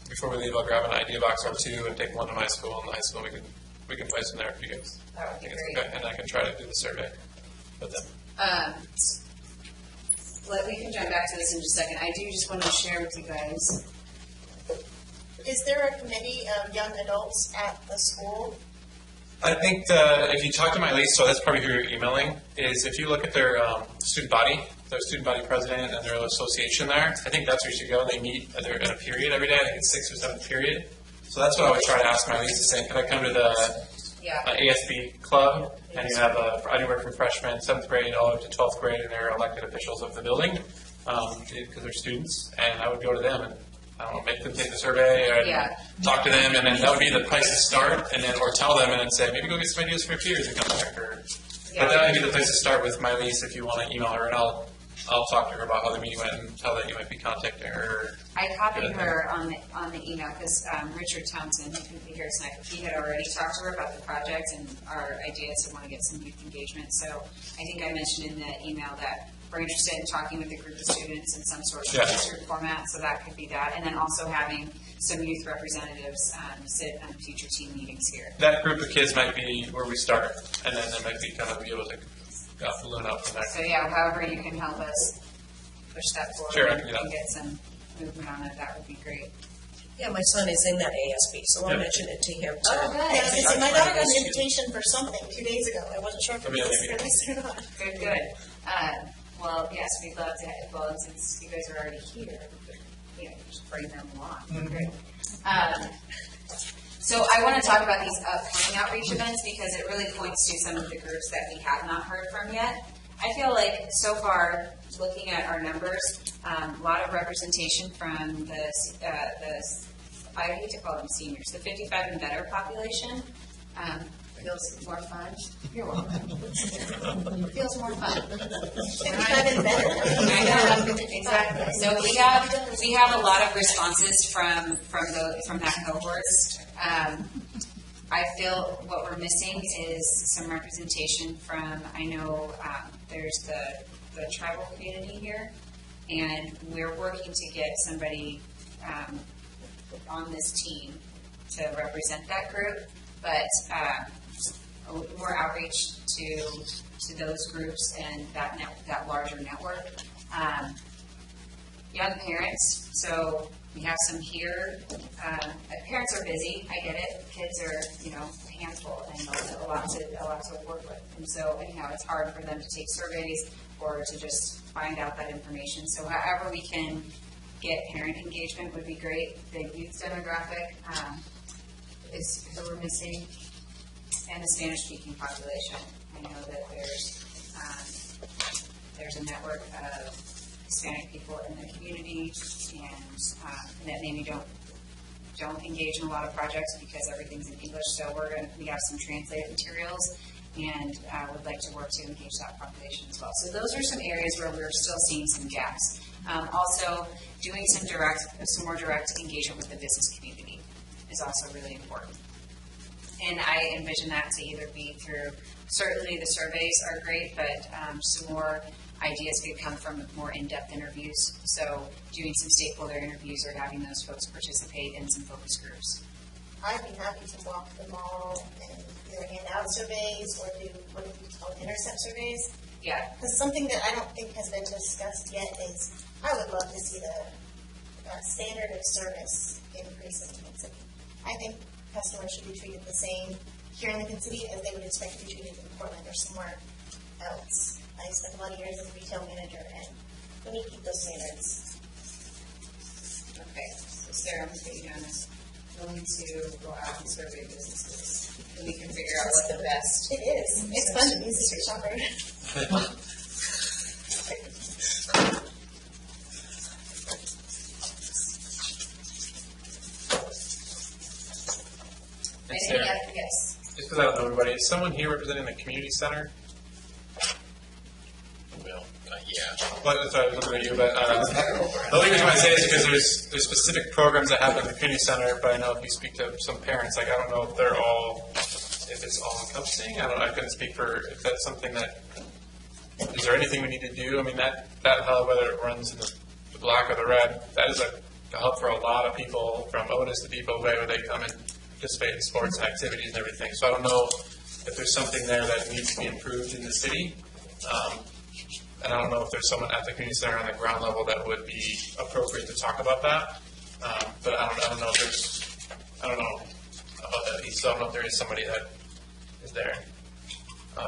Before we leave, I'll grab an idea box or 2 and take one to my school. In the high school, we can place them there if you guys.
That would be great.
Okay, and I can try to do the survey with them.
We can jump back to this in just a second. I do just want to share with you guys.
Is there a committee of young adults at the school?
I think if you talk to my lease, so that's probably who you're emailing, is if you look at their student body president and their association there, I think that's where you should go. They meet in a period every day. I think it's 6th or 7th period. So that's what I would try to ask my lease to say, can I come to the ASB club? And you have anywhere from freshmen, 7th grade, all the way to 12th grade, and they're elected officials of the building because they're students. And I would go to them and make them take the survey and talk to them, and then that would be the place to start, and then or tell them and then say maybe go get some ideas from your peers and come back. But that would be the place to start with my lease if you want to email her, and I'll talk to her about how the meeting went and tell that you might be contacting her.
I copied her on the email because Richard Townsend, who couldn't be here tonight, he had already talked to her about the project and our ideas to want to get some youth engagement. So I think I mentioned in the email that we're interested in talking with a group of students in some sort of group format, so that could be that. And then also having some youth representatives sit on future team meetings here.
That group of kids might be where we start, and then they might be kind of be able to balloon up from there.
So however you can help us push that forward and get some movement on it, that would be great.
Yeah, my son is in that ASB, so I'll mention it to him too.
Oh, good. My daughter got an invitation for something 2 days ago. I wasn't sure if it was for this or not.
Good. Well, yes, we'd love to have, since you guys are already here, just bring them along. Great. So I want to talk about these upcoming outreach events because it really points to some of the groups that we have not heard from yet. I feel like so far, looking at our numbers, a lot of representation from I hate to call them seniors, the 55 and better population. Feels more fun. You're welcome. Feels more fun.
55 and better.
I know, exactly. So we have a lot of responses from that cohort. I feel what we're missing is some representation from. I know there's the tribal community here, and we're working to get somebody on this team to represent that group, but. More outreach to those groups and that larger network. Young parents, so we have some here. Parents are busy, I get it. Kids are, a handful and a lot to work with. And so anyhow, it's hard for them to take surveys or to just find out that information. So however we can get parent engagement would be great. The youth demographic is who we're missing. And the Spanish-speaking population. I know that there's a network of Hispanic people in the community, and that maybe don't engage in a lot of projects because everything's in English. So we have some translated materials, and would like to work to engage that population as well. So those are some areas where we're still seeing some gaps. Also, doing some more direct engagement with the business community is also really important. And I envision that to either be through, certainly the surveys are great, but some more ideas could come from more in-depth interviews. So doing some stakeholder interviews or having those folks participate in some focus groups.
I'd be happy to walk them all and either hand out surveys or do what do you call intercept surveys.
Yeah.
Because something that I don't think has been discussed yet is I would love to see the standard of service increase in Lincoln City. I think customers should be treated the same here in Lincoln City as they would expect to be treated in Portland or somewhere else. I spent a lot of years as a retail manager, and we need to keep those standards.
Okay, so Sarah, I'm going to put you down as willing to go out and survey businesses. And we can figure out what the best.
It is. It's fun to be a street shopper.
Yes.
Just because I don't know everybody, is someone here representing the community center?
Well, yeah.
Well, that's why I was looking at you, but the only reason why I say this is because there's specific programs that happen at the community center, but I know if you speak to some parents, like I don't know if they're all, if it's all encompassing. I couldn't speak for if that's something that, is there anything we need to do? I mean, that hub, whether it runs in the black or the red, that is a hub for a lot of people from Otis to Depot Bay where they come and participate in sports and activities and everything. So I don't know if there's something there that needs to be improved in the city. And I don't know if there's someone at the community center on the ground level that would be appropriate to talk about that. But I don't know if there's, I don't know about that piece. So I don't know if there is somebody that is there.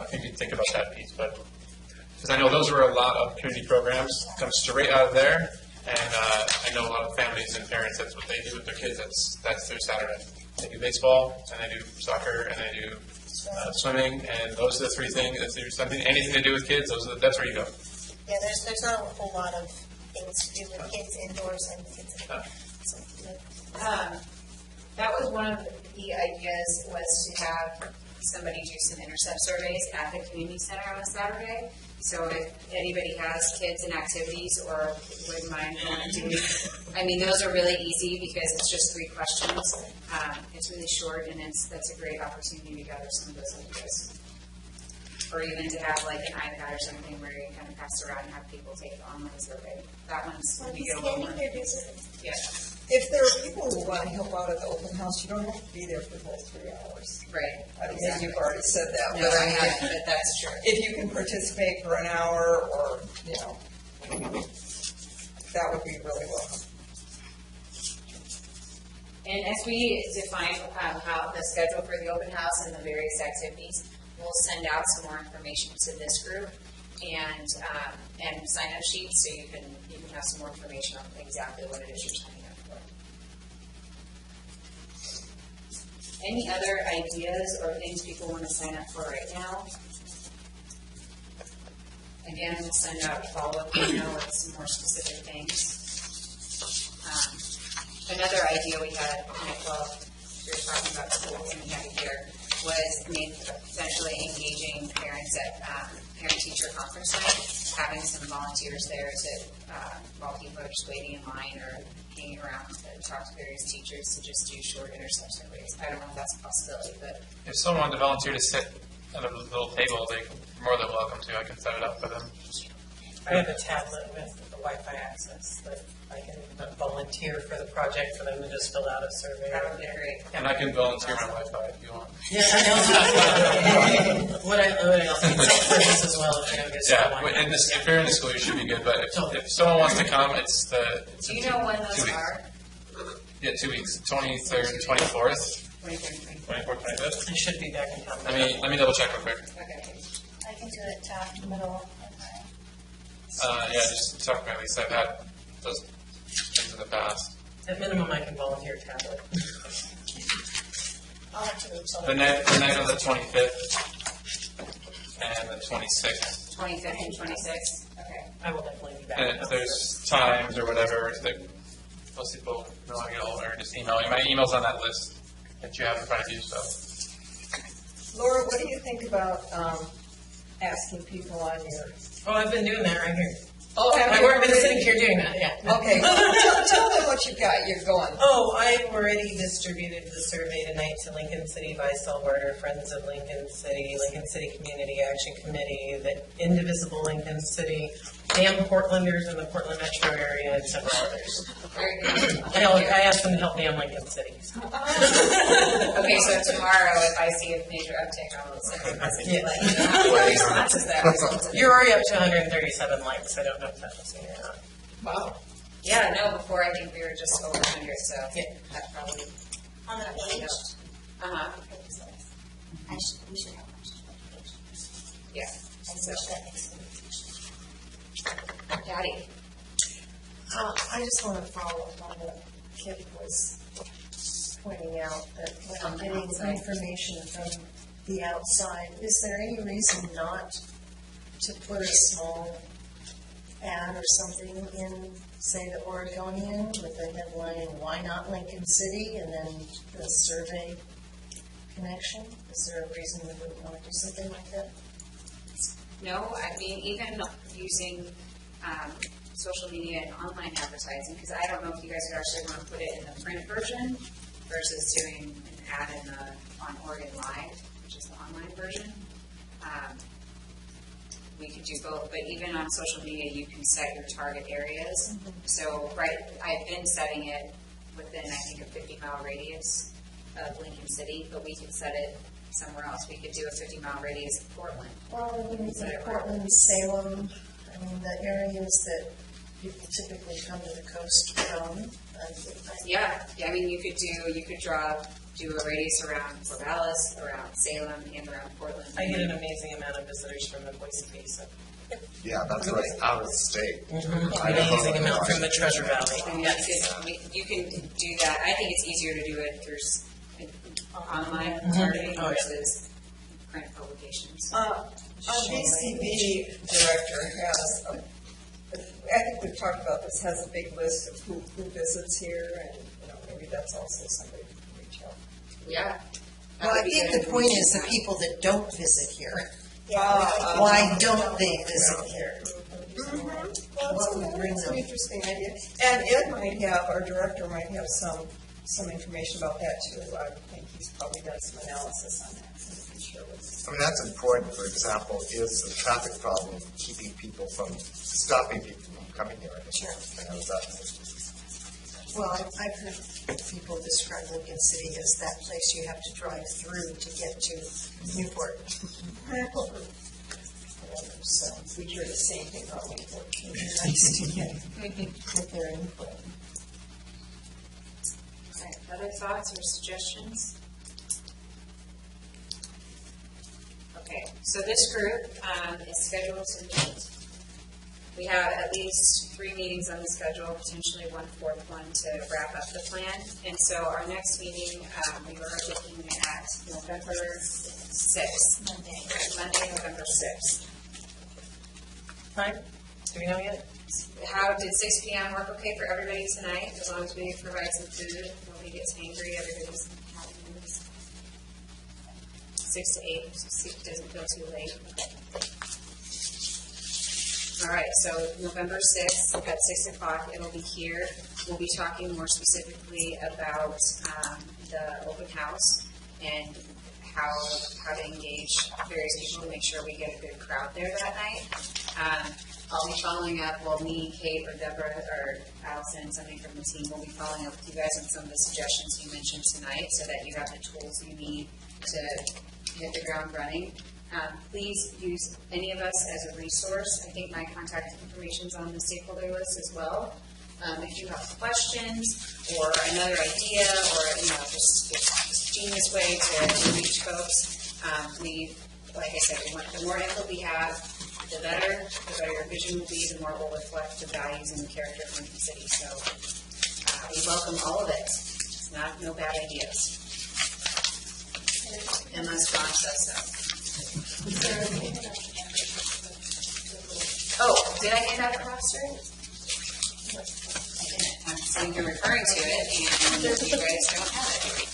If you could think about that piece, but because I know those were a lot of community programs come straight out of there, and I know a lot of families and parents. That's what they do with their kids. That's their Saturday. They do baseball, and they do soccer, and they do swimming, and those are the three things. If there's anything to do with kids, that's where you go.
Yeah, there's not a whole lot of things to do with kids indoors and kids
That was one of the ideas, was to have somebody do some intercept surveys at the community center on a Saturday. So if anybody has kids and activities or wouldn't mind doing, I mean, those are really easy because it's just 3 questions. It's really short, and that's a great opportunity to gather some of those ideas. Or even to have like an iPad or something where you kind of pass around and have people take the online survey. That one's when you get a little more. Yeah.
If there are people who want to help out at the open house, you don't have to be there for the whole 3 hours.
Right.
I mean, maybe you've already said that.
No, I haven't, but that's true.
If you can participate for an hour or, that would be really welcome.
And as we define how the schedule for the open house and the various activities, we'll send out some more information to this group and sign-up sheets so you can have some more information on exactly what it is you're signing up for. Any other ideas or things people want to sign up for right now? Again, we'll send out a follow-up email with some more specific things. Another idea we had, while we were talking about schools and we had it here, was potentially engaging parents at parent-teacher conference night, having some volunteers there to, while people are just waiting in line or hanging around to talk to various teachers, to just do short intercept surveys. I don't know if that's a possibility, but
If someone wanted to volunteer to sit at a little table, they're more than welcome to. I can set it up for them.
I have a tablet with the Wi-Fi access that I can volunteer for the project for them to just fill out a survey.
that would be great.
And I can volunteer my Wi-Fi if you want.
Yeah, I know. What else? This as well.
Yeah, if you're in the school, you should be good. But if someone wants to come,
Do you know when those
2 weeks.
are?
Yeah, 2 weeks, 23rd and 24th.
24th,
25th.
I should be back in town.
Let me double check real quick.
Okay.
I can do it middle.
Yeah, just talk about Lisa. I've had those things in the past.
At minimum, I can volunteer tablet.
I'll have to reach out.
The night of the 25th and the 26th.
25th and 26th. Okay.
I will definitely be back.
And if there's times or whatever that most people know how to get hold of, or just email me. My email's on that list that you have in front of you. So,
Laura, what do you think about asking people on your...
Oh, I've been doing that right here.
Oh, have
I've
you?
already been sitting here doing that, yeah.
Okay, well, tell them what you've got, you're going.
Oh, I've already distributed the survey tonight to Lincoln City Vice Alberta, Friends of Lincoln City Community Action Committee, the Indivisible Lincoln City, Damn Portlanders in the Portland metro area, and several others. I asked them to help me on Lincoln City.
Okay, so tomorrow, if I see a major uptick, I will send a message to let you know how many responses that resulted in.
You're already up to 137 likes. I don't know if that was me or not.
Wow. Yeah, no, before I think we were just over 100, so that probably.
On that page.
Uh-huh.
We should have questions.
Yeah.
So that makes sense.
Patty.
I just want to follow up on what Kip was pointing out, that when I'm getting information from the outside, is there any reason not to put a small ad or something in, say, the Oregonian with the headline, "Why not Lincoln City?" and then the survey connection? Is there a reason we wouldn't want to do something like that?
No, I mean, even using social media and online advertising, because I don't know if you guys would actually want to put it in the print version versus doing an ad on Oregon Live, which is the online version. We could do both, but even on social media, you can set your target areas. Mm-hmm. So, I've been setting it within, I think, a 50-mile radius of Lincoln City, but we could set it somewhere else. We could do a 50-mile radius of Portland.
Well, when you say Portland, Salem, I mean, the areas that people typically come to the coast from.
Yeah, I mean, you could do a radius around Corvallis, around Salem, and around Portland.
I get an amazing amount of visitors from the Boise Basin.
Yeah, that's right, out of state.
Mm-hmm. Amazing amount from the Treasure Valley.
And you can do that. I think it's easier to do it through online targeting versus print publications.
Our BCB director has, I think we've talked about this, has a big list of who visits here, and maybe that's also somebody who can reach out.
Yeah.
Well, I think the point is the people that don't visit here.
Yeah.
Why don't they visit here?
Well, that's an interesting idea. And Ed might have, our director might have some information about that too. I think he's probably done some analysis on that.
I mean, that's important. For example, is the traffic problem stopping people from coming here?
Sure.
That
Well, I've heard people describe Lincoln City as that place you have to drive through to get to Newport. So
we hear the same thing about Newport.
It's nice to get their input.
All right, other thoughts or suggestions? Okay, so this group is scheduled to meet. We have at least 3 meetings on the schedule, potentially one fourth one to wrap up the plan. And so our next meeting, we are looking at November 6th. Monday, November 6th.
Time? Do we know yet?
How did 6 p.m. work okay for everybody tonight? As long as we provide some food, nobody gets hangry, everybody's happy. 6 to 8, so it doesn't feel too late. All right, so November 6th at 6 o'clock, it'll be here. We'll be talking more specifically about the open house and how to engage various people to make sure we get a good crowd there that night. I'll be following up, well, me, Kate, or Deborah, or Allison, somebody from the team will be following up with you guys on some of the suggestions you mentioned tonight so that you have the tools you need to hit the ground running. Please use any of us as a resource. I think my contact information is on the stakeholder list as well. If you have questions or another idea or just a genius way to reach folks, like I said, the more info we have, the better your vision will be, the more it will reflect the values and the character of Lincoln City. So we welcome all of it. It's no bad ideas. Unless Ron says so. Oh, did I hand out a roster? I'm sitting here referring to it, and you guys don't have it.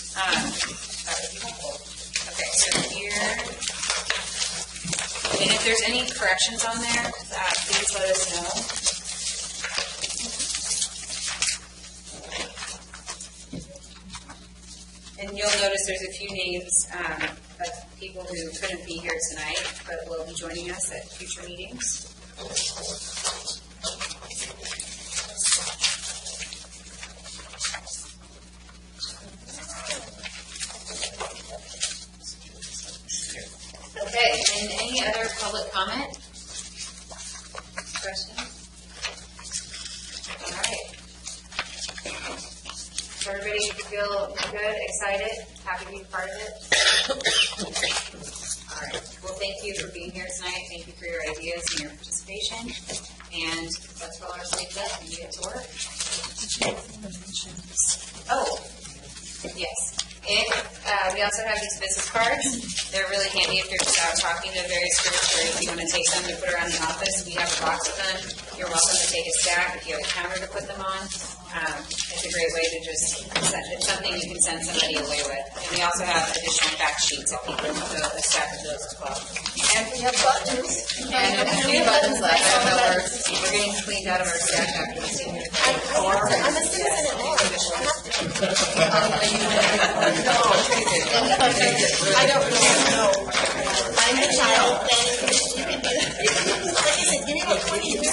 That would be helpful. Okay, so here. And if there's any corrections on there, please let us know. And you'll notice there's a few names of people who couldn't be here tonight, but will be joining us at future meetings. Okay, and any other public comment? Questions? All right. So everybody feel good, excited, happy to be part of it? All right. Well, thank you for being here tonight. Thank you for your ideas and your participation. And let's roll our sleeves up and get to work. Oh, yes. And we also have these business cards. They're really handy if you're just out talking to various groups, or if you want to take some to put around the office. We have a box of them. You're welcome to take a stack if you have a counter to put them on. It's a great way to just send, it's something you can send somebody away with. And we also have additional fact sheets if people want a stack of those as well.
And we have buttons.
And a few buttons left. I don't know, we're getting cleaned out of our stack after the senior.
I'm a citizen at large. I have to.
I don't know.
I'm a child, then you can do that. Like I said, give me like 20 years.